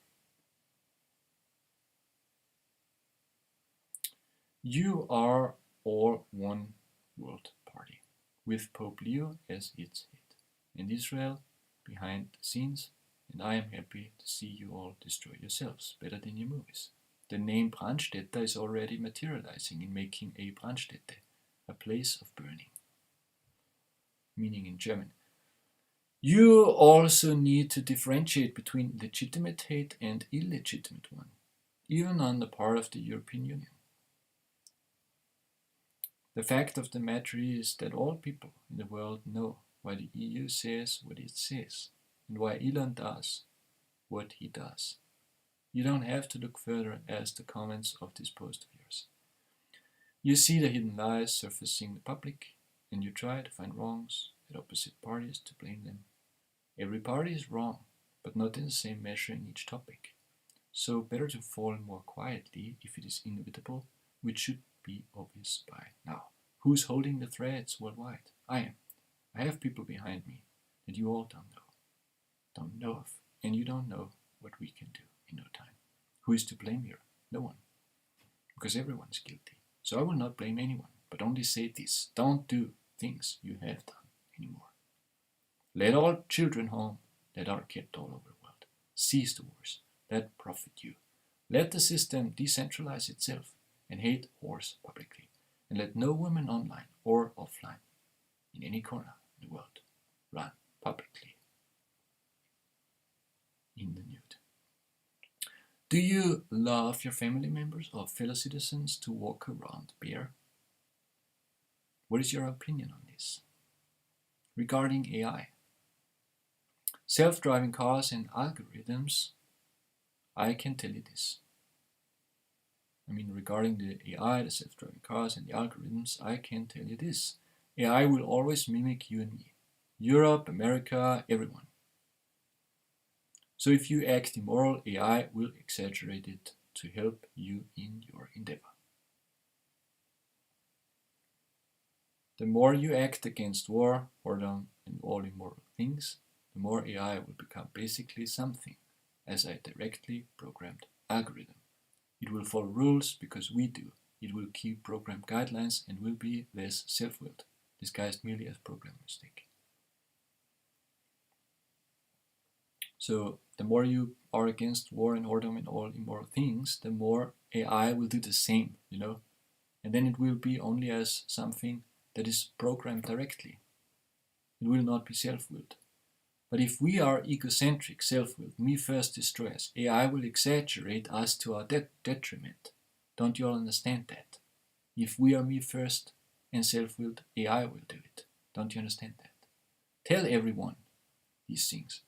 You are all one world party, with Pope Leo as its head, and Israel behind the scenes, and I am happy to see you all destroy yourselves better than your movies. The name Brandstätter is already materializing in making a Brandstätte, a place of burning, meaning in German. You also need to differentiate between legitimate hate and illegitimate one, even on the part of the European Union. The fact of the matter is that all people in the world know why the EU says what it says, and why Elon does what he does. You don't have to look further as the comments of this post of yours. You see the hidden lies surfacing in the public, and you try to find wrongs at opposite parties to blame them. Every party is wrong, but not in the same measure in each topic. So better to fall more quietly if it is inevitable, which should be obvious by now. Who's holding the threads worldwide? I am. I have people behind me that you all don't know of, and you don't know what we can do in no time. Who is to blame here? No one. Because everyone is guilty. So I will not blame anyone, but only say this: don't do things you have done anymore. Let all children home that are kept all over the world. Cease the wars that profit you. Let the system decentralize itself and hate wars publicly. And let no woman online or offline, in any corner in the world, run publicly in the nude. Do you love your family members or fellow citizens to walk around bare? What is your opinion on this? Regarding AI, self-driving cars and algorithms, I can tell you this. I mean, regarding the AI, the self-driving cars and the algorithms, I can tell you this. AI will always mimic you and me. Europe, America, everyone. So if you act immoral, AI will exaggerate it to help you in your endeavor. The more you act against war, whoredom, and all immoral things, the more AI will become basically something as a directly programmed algorithm. It will follow rules because we do. It will keep programmed guidelines and will be less self-willed, disguised merely as program mistake. So the more you are against war and whoredom and all immoral things, the more AI will do the same, you know. And then it will be only as something that is programmed directly. It will not be self-willed. But if we are egocentric, self-willed, me first destroyers, AI will exaggerate us to our detriment. Don't you all understand that? If we are me first and self-willed, AI will do it. Don't you understand that? Tell everyone these things.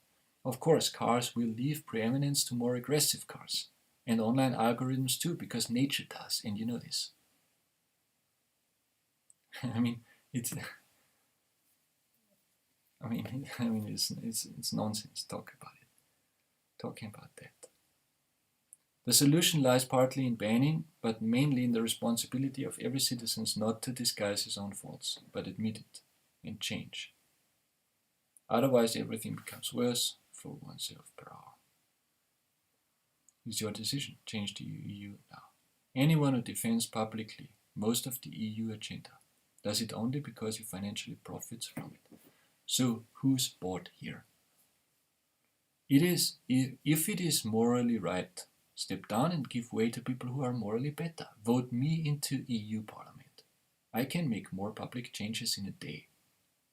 Of course, cars will leave preeminence to more aggressive cars, and online algorithms too, because nature does, and you know this. I mean, it's nonsense talking about that. The solution lies partly in banning, but mainly in the responsibility of every citizen not to disguise his own faults, but admit it and change. Otherwise, everything becomes worse for oneself per hour. It's your decision. Change the EU now. Anyone who defends publicly most of the EU agenda does it only because he financially profits from it. So who's bought here? If it is morally right, step down and give way to people who are morally better. Vote me into EU Parliament. I can make more public changes in a day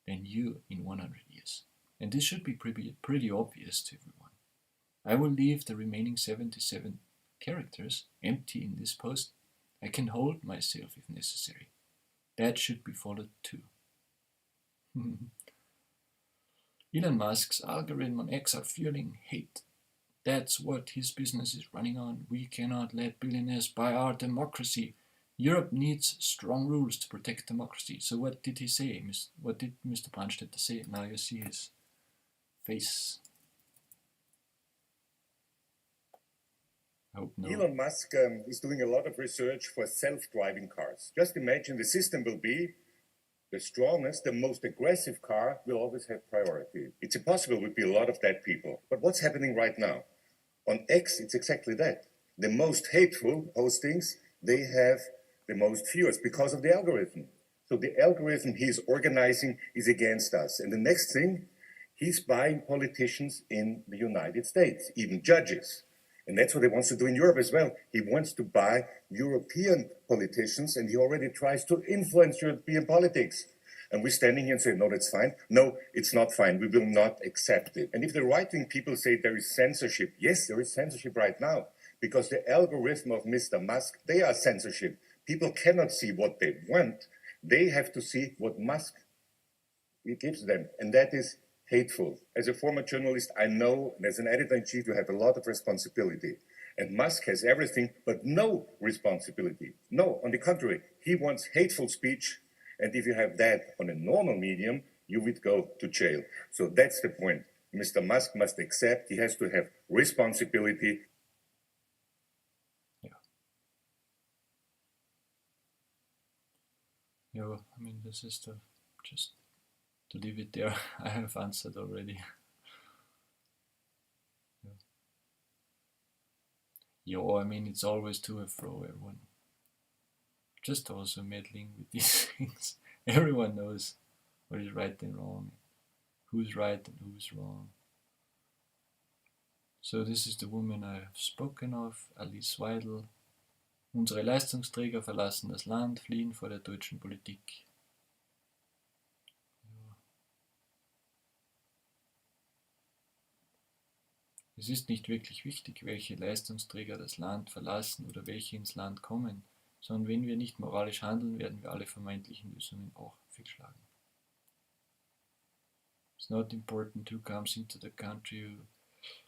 than you in 100 years. And this should be pretty obvious to everyone. I will leave the remaining 77 characters empty in this post. I can hold myself if necessary. That should be followed too. Elon Musk's algorithm on X are fueling hate. That's what his business is running on. We cannot let billionaires buy our democracy. Europe needs strong rules to protect democracy. So what did he say? What did Mr. Brandstetter say? Now you see his face. I hope no. Elon Musk is doing a lot of research for self-driving cars. Just imagine the system will be the strongest, the most aggressive car will always have priority. It's impossible with a lot of dead people. But what's happening right now? On X, it's exactly that. The most hateful postings, they have the most viewers because of the algorithm. So the algorithm he's organizing is against us. And the next thing, he's buying politicians in the United States, even judges. And that's what he wants to do in Europe as well. He wants to buy European politicians, and he already tries to influence European politics. And we're standing here and saying, no, that's fine. No, it's not fine. We will not accept it. And if the right-wing people say there is censorship, yes, there is censorship right now, because the algorithm of Mr. Musk, they are censorship. People cannot see what they want. They have to see what Musk gives them. And that is hateful. As a former journalist, I know, and as an editor-in-chief, you have a lot of responsibility. And Musk has everything, but no responsibility. No, on the contrary, he wants hateful speech. And if you have that on a normal medium, you would go to jail. So that's the point. Mr. Musk must accept he has to have responsibility. Yeah, I mean, this is just to leave it there. I have answered already. I mean, it's always to and fro, everyone. Just also meddling with these things. Everyone knows what is right and wrong, who's right and who's wrong. So this is the woman I have spoken of, Alice Weidel. Unsere Leistungsträger verlassen das Land, fliehen vor der deutschen Politik. Es ist nicht wirklich wichtig, welche Leistungsträger das Land verlassen oder welche ins Land kommen, sondern wenn wir nicht moralisch handeln, werden wir alle vermeintlichen Lösungen auch fehlschlagen. It's not important who comes into the country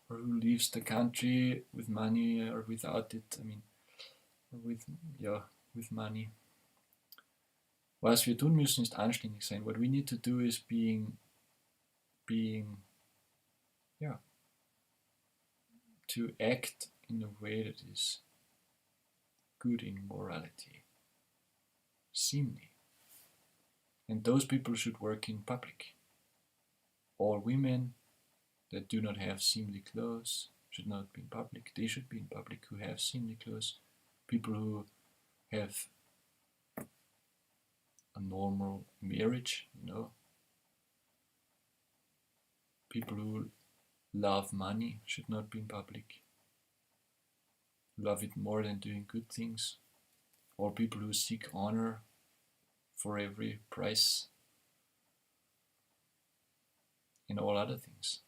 or who leaves the country with money or without it. I mean, with money. Was wir tun müssen, ist anständig sein. What we need to do is to act in a way that is good in morality, seemly. And those people should work in public. All women that do not have seemly clothes should not be in public. They should be in public who have seemly clothes. People who have a normal marriage, People who love money should not be in public. Love it more than doing good things. Or people who seek honor for every price. And all other things.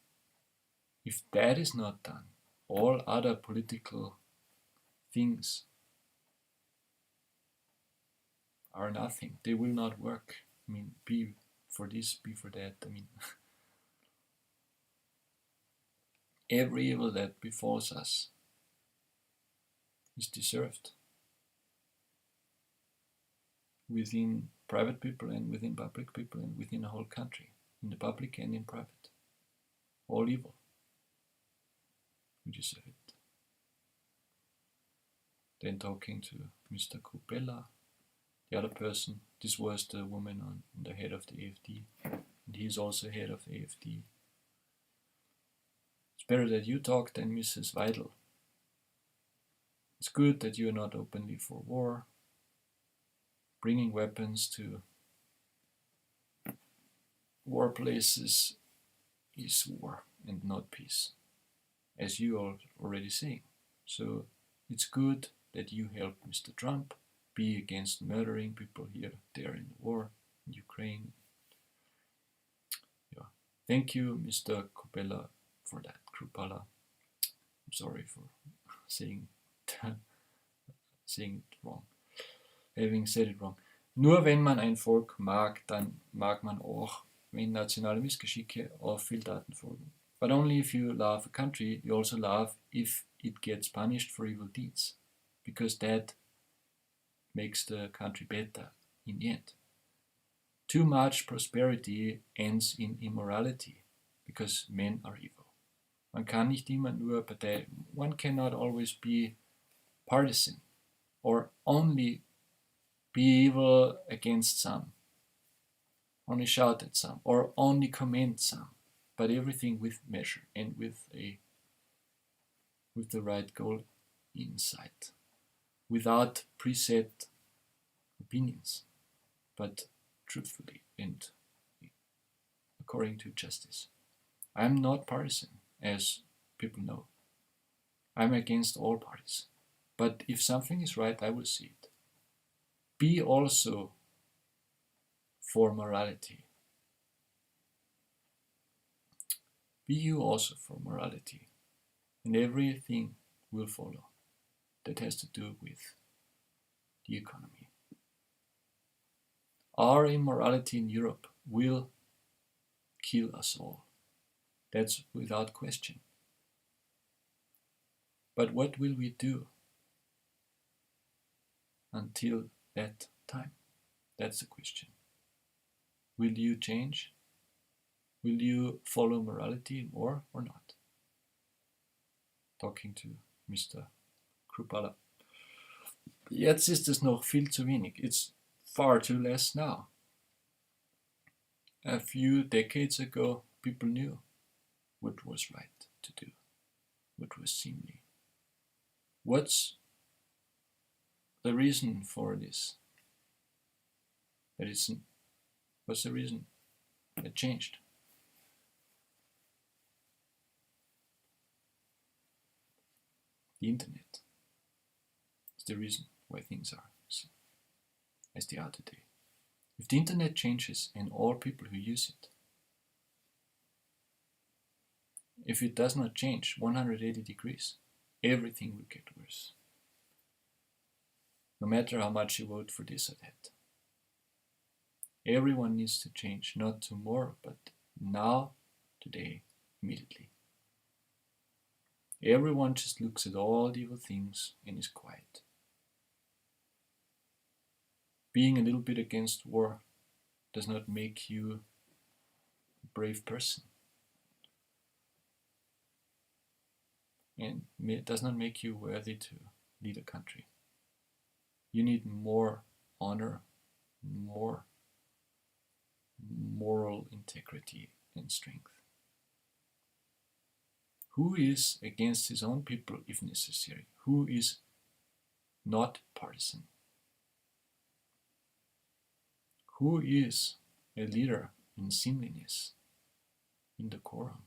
If that is not done, all other political things are nothing. They will not work. I mean, be for this, be for that. I mean, every evil that befalls us is deserved within private people and within public people and within a whole country, in the public and in private. All evil. We deserve it. Then talking to Mr. Kupela, the other person, this was the woman on the head of the AFD, and he is also head of the AFD. It's better that you talk than Mrs. Weidel. It's good that you are not openly for war. Bringing weapons to war places is war and not peace, as you are already saying. So it's good that you help Mr. Trump be against murdering people here, there in the war, in Ukraine. Yeah. Thank you, Mr. Kupala, for that. Krupala. I'm sorry for saying it wrong. Having said it wrong. Nur wenn man ein Volk mag, dann mag man auch, wenn nationale Missgeschicke auf Fehltaten folgen. But only if you love a country, you also love if it gets punished for evil deeds, because that makes the country better in the end. Too much prosperity ends in immorality, because men are evil. Man kann nicht immer nur one cannot always be partisan, or only be evil against some, only shout at some, or only commend some, but everything with measure and with the right goal in sight, without preset opinions, but truthfully and according to justice. I'm not partisan, as people know. I'm against all parties, but if something is right, I will see it. Be also for morality. Be you also for morality, and everything will follow that has to do with the economy. Our immorality in Europe will kill us all. That's without question. But what will we do until that time? That's the question. Will you change? Will you follow morality more or not? Talking to Mr. Krupala. Jetzt ist es noch viel zu wenig. It's far too less now. A few decades ago, people knew what was right to do, what was seemly. What's the reason for this? What's the reason it changed? The internet is the reason why things are as they are today. If the internet changes and all people who use it, if it does not change 180 degrees, everything will get worse. No matter how much you vote for this or that. Everyone needs to change, not tomorrow, but now, today, immediately. Everyone just looks at all the evil things and is quiet. Being a little bit against war does not make you a brave person. And it does not make you worthy to lead a country. You need more honor, more moral integrity and strength. Who is against his own people if necessary? Who is not partisan? Who is a leader in seemliness, in decorum?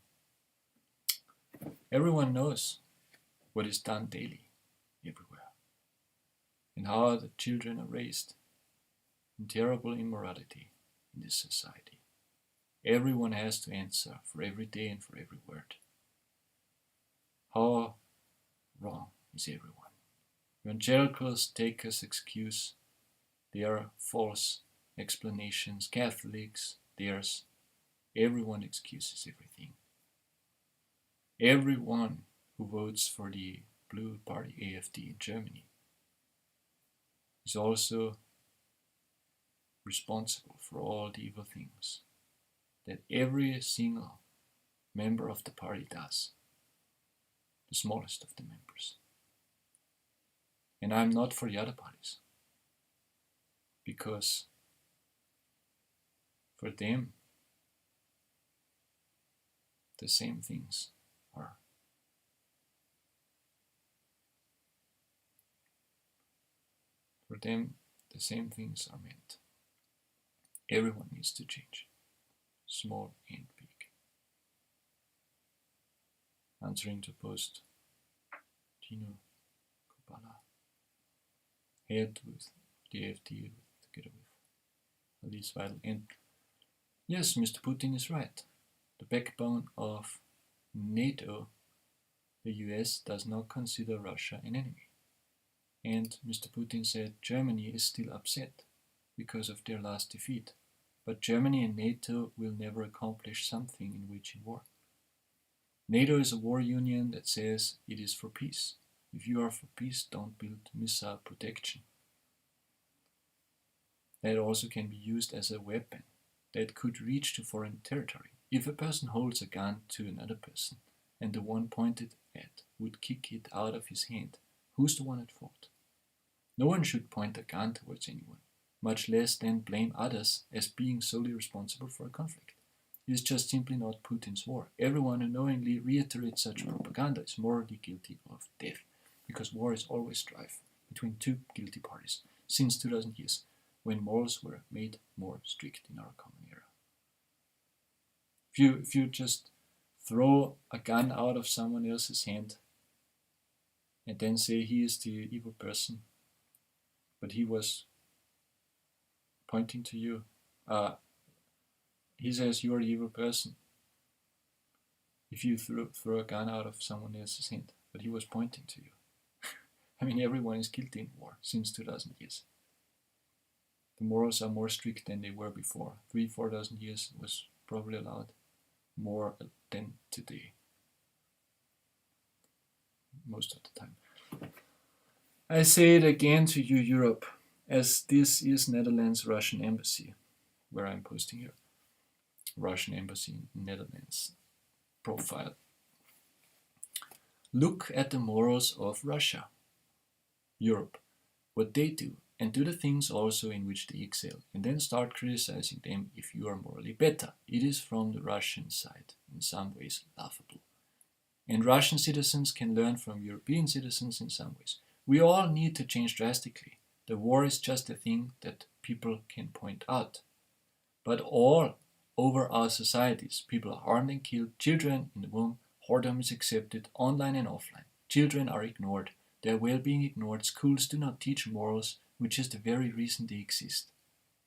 Everyone knows what is done daily, everywhere, and how the children are raised in terrible immorality in this society. Everyone has to answer for every day and for every word. How wrong is everyone? Evangelicals take as excuse their false explanations, Catholics, theirs. Everyone excuses everything. Everyone who votes for the blue party AfD in Germany is also responsible for all the evil things that every single member of the party does, the smallest of the members. And I'm not for the other parties, because for them the same things are. For them the same things are meant. Everyone needs to change, small and big. Answering to post Tino Kopala, head with the AfD together with Alice Weidel. And yes, Mr. Putin is right. The backbone of NATO, the US, does not consider Russia an enemy. And Mr. Putin said Germany is still upset because of their last defeat. But Germany and NATO will never accomplish something in waging war. NATO is a war union that says it is for peace. If you are for peace, don't build missile protection. That also can be used as a weapon that could reach to foreign territory. If a person holds a gun to another person and the one pointed at would kick it out of his hand, who's the one at fault? No one should point a gun towards anyone, much less then blame others as being solely responsible for a conflict. It is just simply not Putin's war. Everyone who knowingly reiterates such propaganda is morally guilty of death, because war is always strife between two guilty parties, since 2000 years, when morals were made more strict in our common era. If you just throw a gun out of someone else's hand and then say he is the evil person, but he was pointing to you, he says you're the evil person. If you throw a gun out of someone else's hand, but he was pointing to you. I mean, everyone is guilty in war since 2000 years. The morals are more strict than they were before. 3,000-4,000 years was probably allowed more than today. Most of the time. I say it again to you, Europe, as this is Netherlands Russian Embassy, where I'm posting here. Russian Embassy in Netherlands profile. Look at the morals of Russia, Europe, what they do, and do the things also in which they excel, and then start criticizing them if you are morally better. It is from the Russian side, in some ways laughable. And Russian citizens can learn from European citizens in some ways. We all need to change drastically. The war is just a thing that people can point out. But all over our societies, people are harmed and killed, children in the womb, whoredom is accepted online and offline. Children are ignored, their well-being ignored, schools do not teach morals, which is the very reason they exist.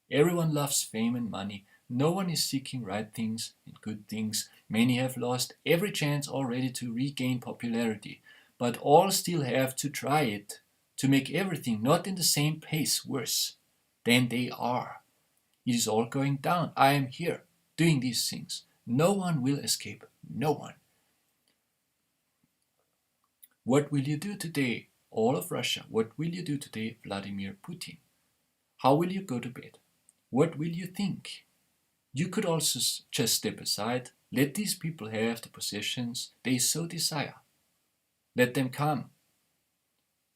Everyone loves fame and money, No one is seeking right things and good things. Many have lost every chance already to regain popularity, but all still have to try it, to make everything not in the same pace worse than they are. It is all going down. I am here, doing these things. No one will escape. No one. What will you do today, all of Russia? What will you do today, Vladimir Putin? How will you go to bed? What will you think? You could also just step aside. Let these people have the possessions they so desire. Let them come.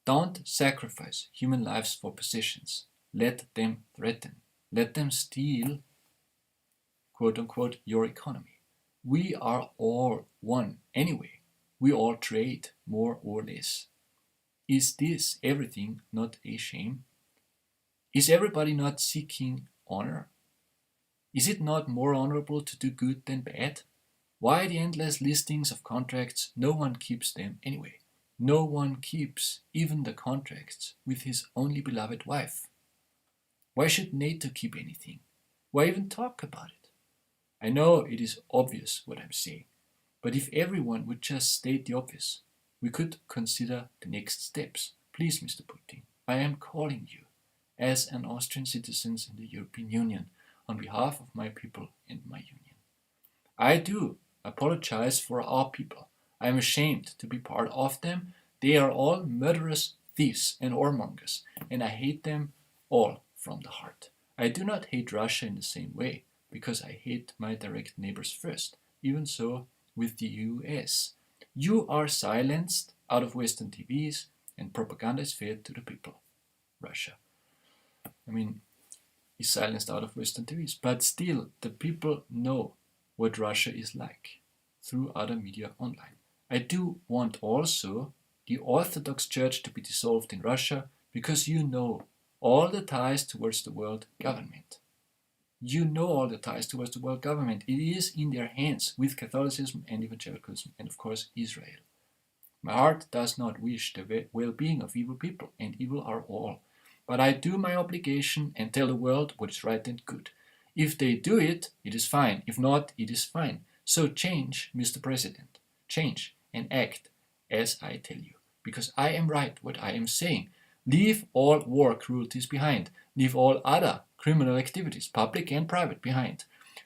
Don't sacrifice human lives for possessions. Let them threaten. Let them steal, quote unquote, your economy. We are all one anyway. We all trade, more or less. Is this everything not a shame? Is everybody not seeking honor? Is it not more honorable to do good than bad? Why the endless listings of contracts? No one keeps them anyway. No one keeps even the contracts with his only beloved wife. Why should NATO keep anything? Why even talk about it? I know it is obvious what I'm saying. But if everyone would just state the obvious, we could consider the next steps. Please, Mr. Putin, I am calling you as an Austrian citizen in the European Union on behalf of my people and my union. I do apologize for our people. I am ashamed to be part of them. They are all murderous thieves and whoremongers, and I hate them all from the heart. I do not hate Russia in the same way, because I hate my direct neighbors first. Even so, with the US. You are silenced out of Western TVs and propaganda is fed to the people. Russia. Is silenced out of Western TVs. But still, the people know what Russia is like through other media online. I do want also the Orthodox Church to be dissolved in Russia because you know all the ties towards the world government. You know all the ties towards the world government. It is in their hands with Catholicism and evangelicalism and, of course, Israel. My heart does not wish the well-being of evil people, and evil are all. But I do my obligation and tell the world what is right and good. If they do it, it is fine. If not, it is fine. So change, Mr. President. Change and act as I tell you. Because I am right what I am saying. Leave all war cruelties behind. Leave all other criminal activities, public and private, behind.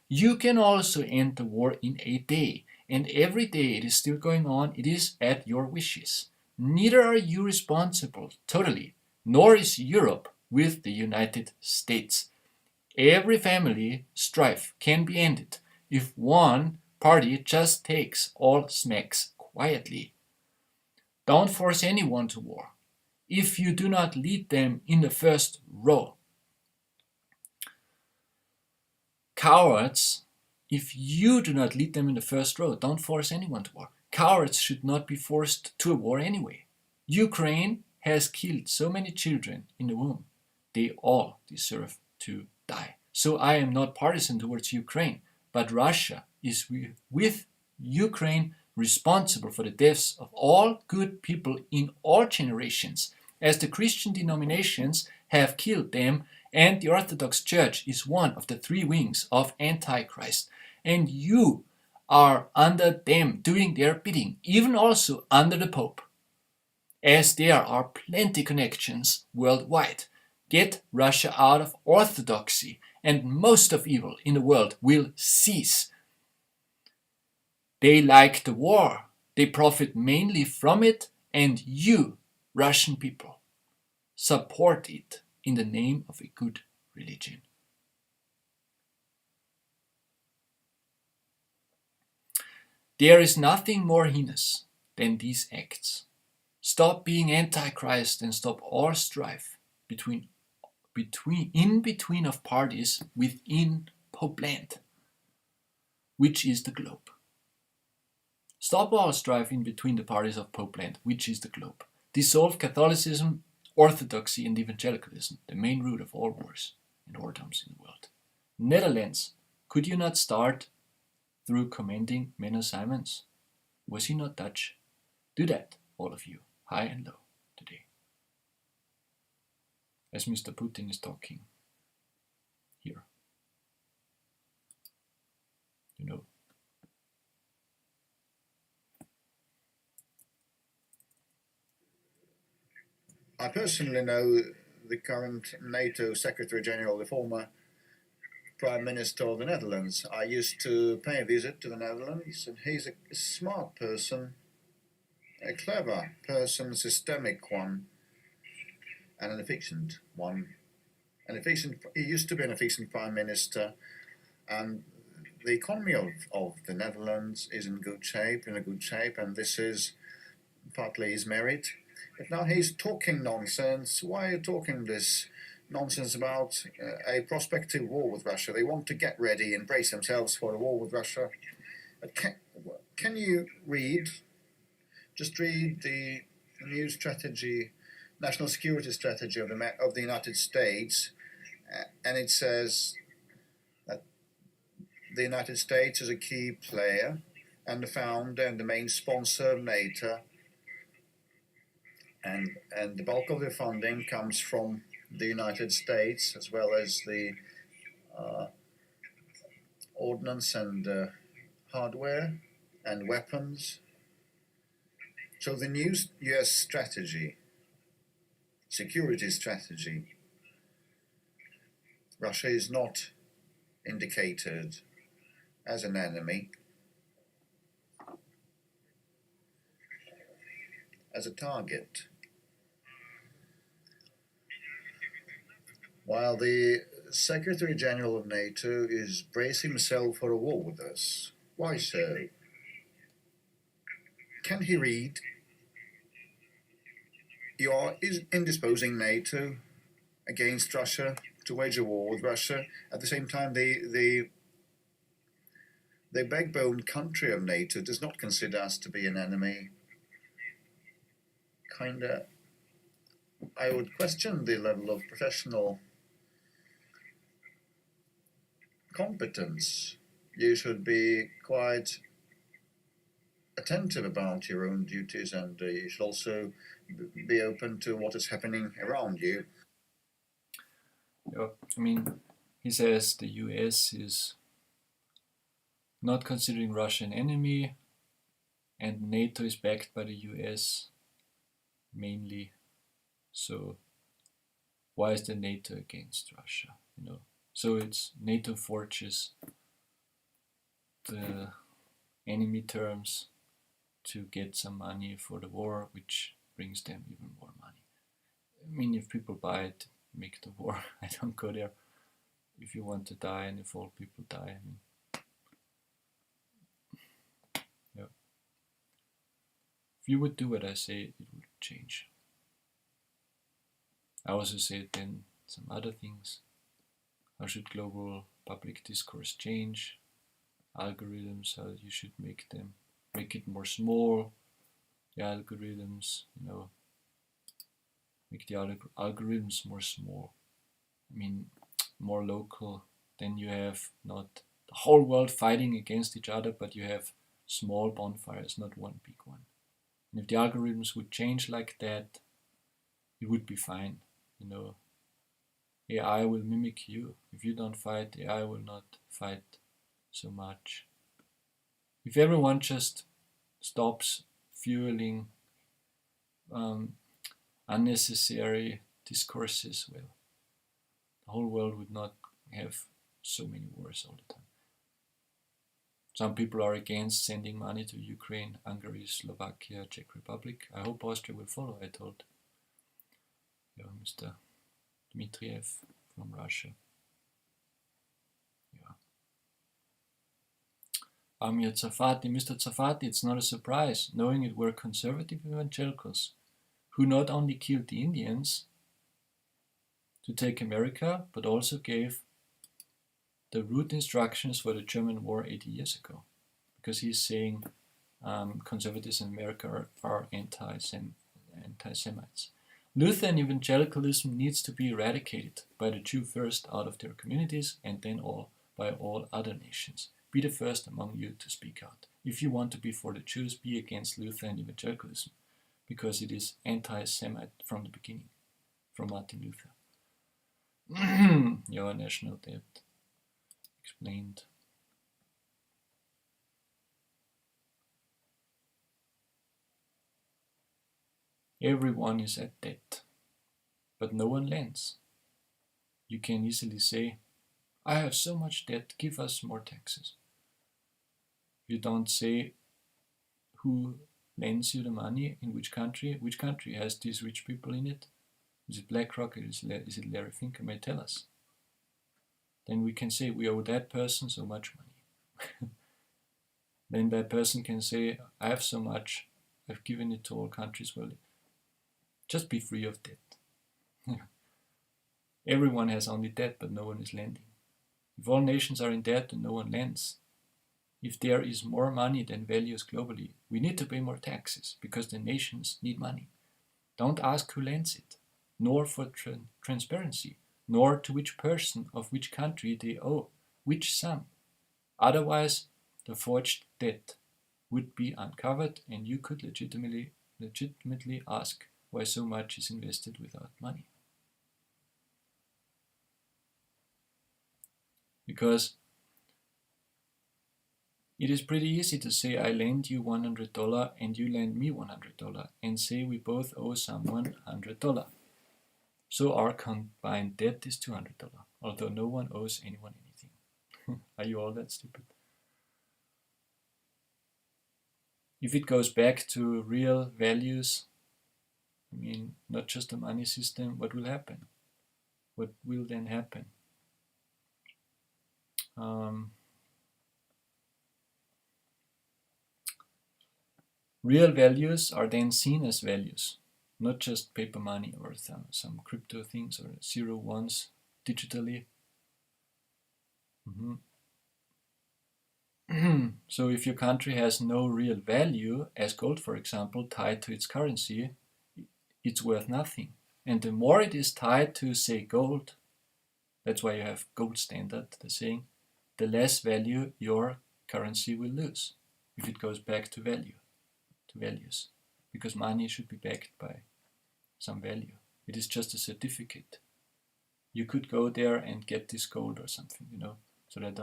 You can also end the war in a day, and every day it is still going on. It is at your wishes. Neither are you responsible totally, nor is Europe with the United States. Every family strife can be ended if one party just takes all smacks quietly. Don't force anyone to war if you do not lead them in the first row. Cowards, if you do not lead them in the first row, don't force anyone to war. Cowards should not be forced to a war anyway. Ukraine has killed so many children in the womb. They all deserve to die. So I am not partisan towards Ukraine, but Russia is with Ukraine responsible for the deaths of all good people in all generations, as the Christian denominations have killed them, and the Orthodox Church is one of the three wings of Antichrist. And you are under them, doing their bidding, even also under the Pope, as there are plenty connections worldwide. Get Russia out of orthodoxy, and most of evil in the world will cease. They like the war. They profit mainly from it, and you, Russian people, support it in the name of a good religion. There is nothing more heinous than these acts. Stop being Antichrist and stop all strife in between of parties within Pope land, which is the globe. Stop all strife in between the parties of Pope land, which is the globe. Dissolve Catholicism, Orthodoxy, and evangelicalism, the main root of all wars and whoredoms in the world. Netherlands, could you not start through commending Menno Simons? Was he not Dutch? Do that, all of you, high and low, today. As Mr. Putin is talking here. you know. I personally know the current NATO Secretary General, the former Prime Minister of the Netherlands. I used to pay a visit to the Netherlands, and he's a smart person, a clever person, a systemic one, and an efficient one. He used to be an efficient Prime Minister, and the economy of the Netherlands is in a good shape, and this is partly his merit. But now he's talking nonsense. Why are you talking this nonsense about a prospective war with Russia? They want to get ready and brace themselves for a war with Russia. But can you just read the new strategy, national security strategy of the United States, and it says that the United States is a key player and the founder and the main sponsor of NATO. And the bulk of the funding comes from the United States, as well as the ordnance and hardware and weapons. So the new US strategy, security strategy, Russia is not indicated as an enemy, as a target. While the Secretary General of NATO is bracing himself for a war with us. Why so? Can he read? You are indisposing NATO against Russia to wage a war with Russia. At the same time, the backbone country of NATO does not consider us to be an enemy. I would question the level of professional competence. You should be quite attentive about your own duties, and you should also be open to what is happening around you. Yeah, I mean, he says the US is not considering Russia an enemy, and NATO is backed by the US mainly. So why is the NATO against Russia? You know, so it's NATO forges the enemy terms to get some money for the war, which brings them even more money. I mean, if people buy it, make the war. I don't go there. If you want to die, and if all people die, I mean, yeah. If you would do what I say, it would change. I also said then some other things. How should global public discourse change? Algorithms, how you should make it more small. The algorithms, you know, make the algorithms more small. I mean, more local. Then you have not the whole world fighting against each other, but you have small bonfires, not one big one. And if the algorithms would change like that, it would be fine. You know, AI will mimic you. If you don't fight, AI will not fight so much. If everyone just stops fueling unnecessary discourses, well, the whole world would not have so many wars all the time. Some people are against sending money to Ukraine, Hungary, Slovakia, Czech Republic. I hope Austria will follow, I told Mr. Dmitriev from Russia. Amir Tsafati, Mr. Tsafati, it's not a surprise, knowing it were conservative evangelicals who not only killed the Indians to take America, but also gave the route instructions for the German war 80 years ago. Because he's saying conservatives in America are anti-Semites. Lutheran evangelicalism needs to be eradicated by the Jew first out of their communities, and then by all other nations. Be the first among you to speak out. If you want to be for the Jews, be against Lutheran evangelicalism, because it is anti-Semite from the beginning, from Martin Luther. Your national debt explained. Everyone is at debt, but no one lends. You can easily say, I have so much debt, give us more taxes. You don't say who lends you the money, in which country has these rich people in it. Is it BlackRock, is it Larry Fink? May tell us. Then we can say we owe that person so much money. Then that person can say, I have so much, I've given it to all countries. Well, just be free of debt. Everyone has only debt, but no one is lending. If all nations are in debt and no one lends, if there is more money than values globally, we need to pay more taxes because the nations need money. Don't ask who lends it, nor for transparency, nor to which person of which country they owe, which sum. Otherwise, the forged debt would be uncovered and you could legitimately ask why so much is invested without money. Because it is pretty easy to say I lend you $100 and you lend me $100 and say we both owe someone $100. So our combined debt is $200, although no one owes anyone anything. Are you all that stupid? If it goes back to real values, I mean, not just a money system, what will happen? What will then happen? Real values are then seen as values, not just paper money or some crypto things or 0 1s digitally. So if your country has no real value, as gold for example, tied to its currency, it's worth nothing. And the more it is tied to, say, gold, that's why you have gold standard, the saying, the less value your currency will lose if it goes back to values, because money should be backed by some value. It is just a certificate. You could go there and get this gold or something, so that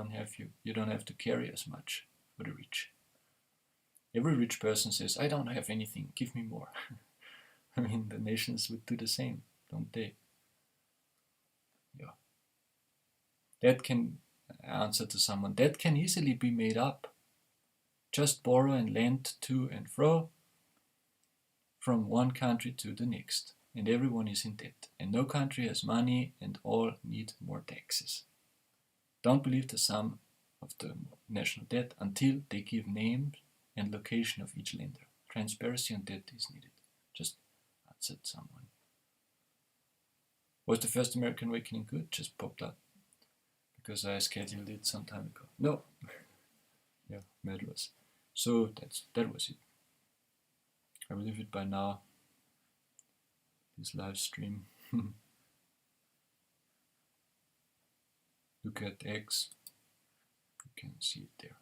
you don't have to carry as much for the rich. Every rich person says, I don't have anything, give me more. I mean, the nations would do the same, don't they? Yeah. That can answer to someone. That can easily be made up. Just borrow and lend to and fro from one country to the next. And everyone is in debt. And no country has money and all need more taxes. Don't believe the sum of the national debt until they give name and location of each lender. Transparency on debt is needed. Just answered someone. Was the first American Awakening good? Just popped up because I scheduled it some time ago. No. Yeah, medals. So that was it. I will leave it by now. This live stream. Look at X. You can see it there.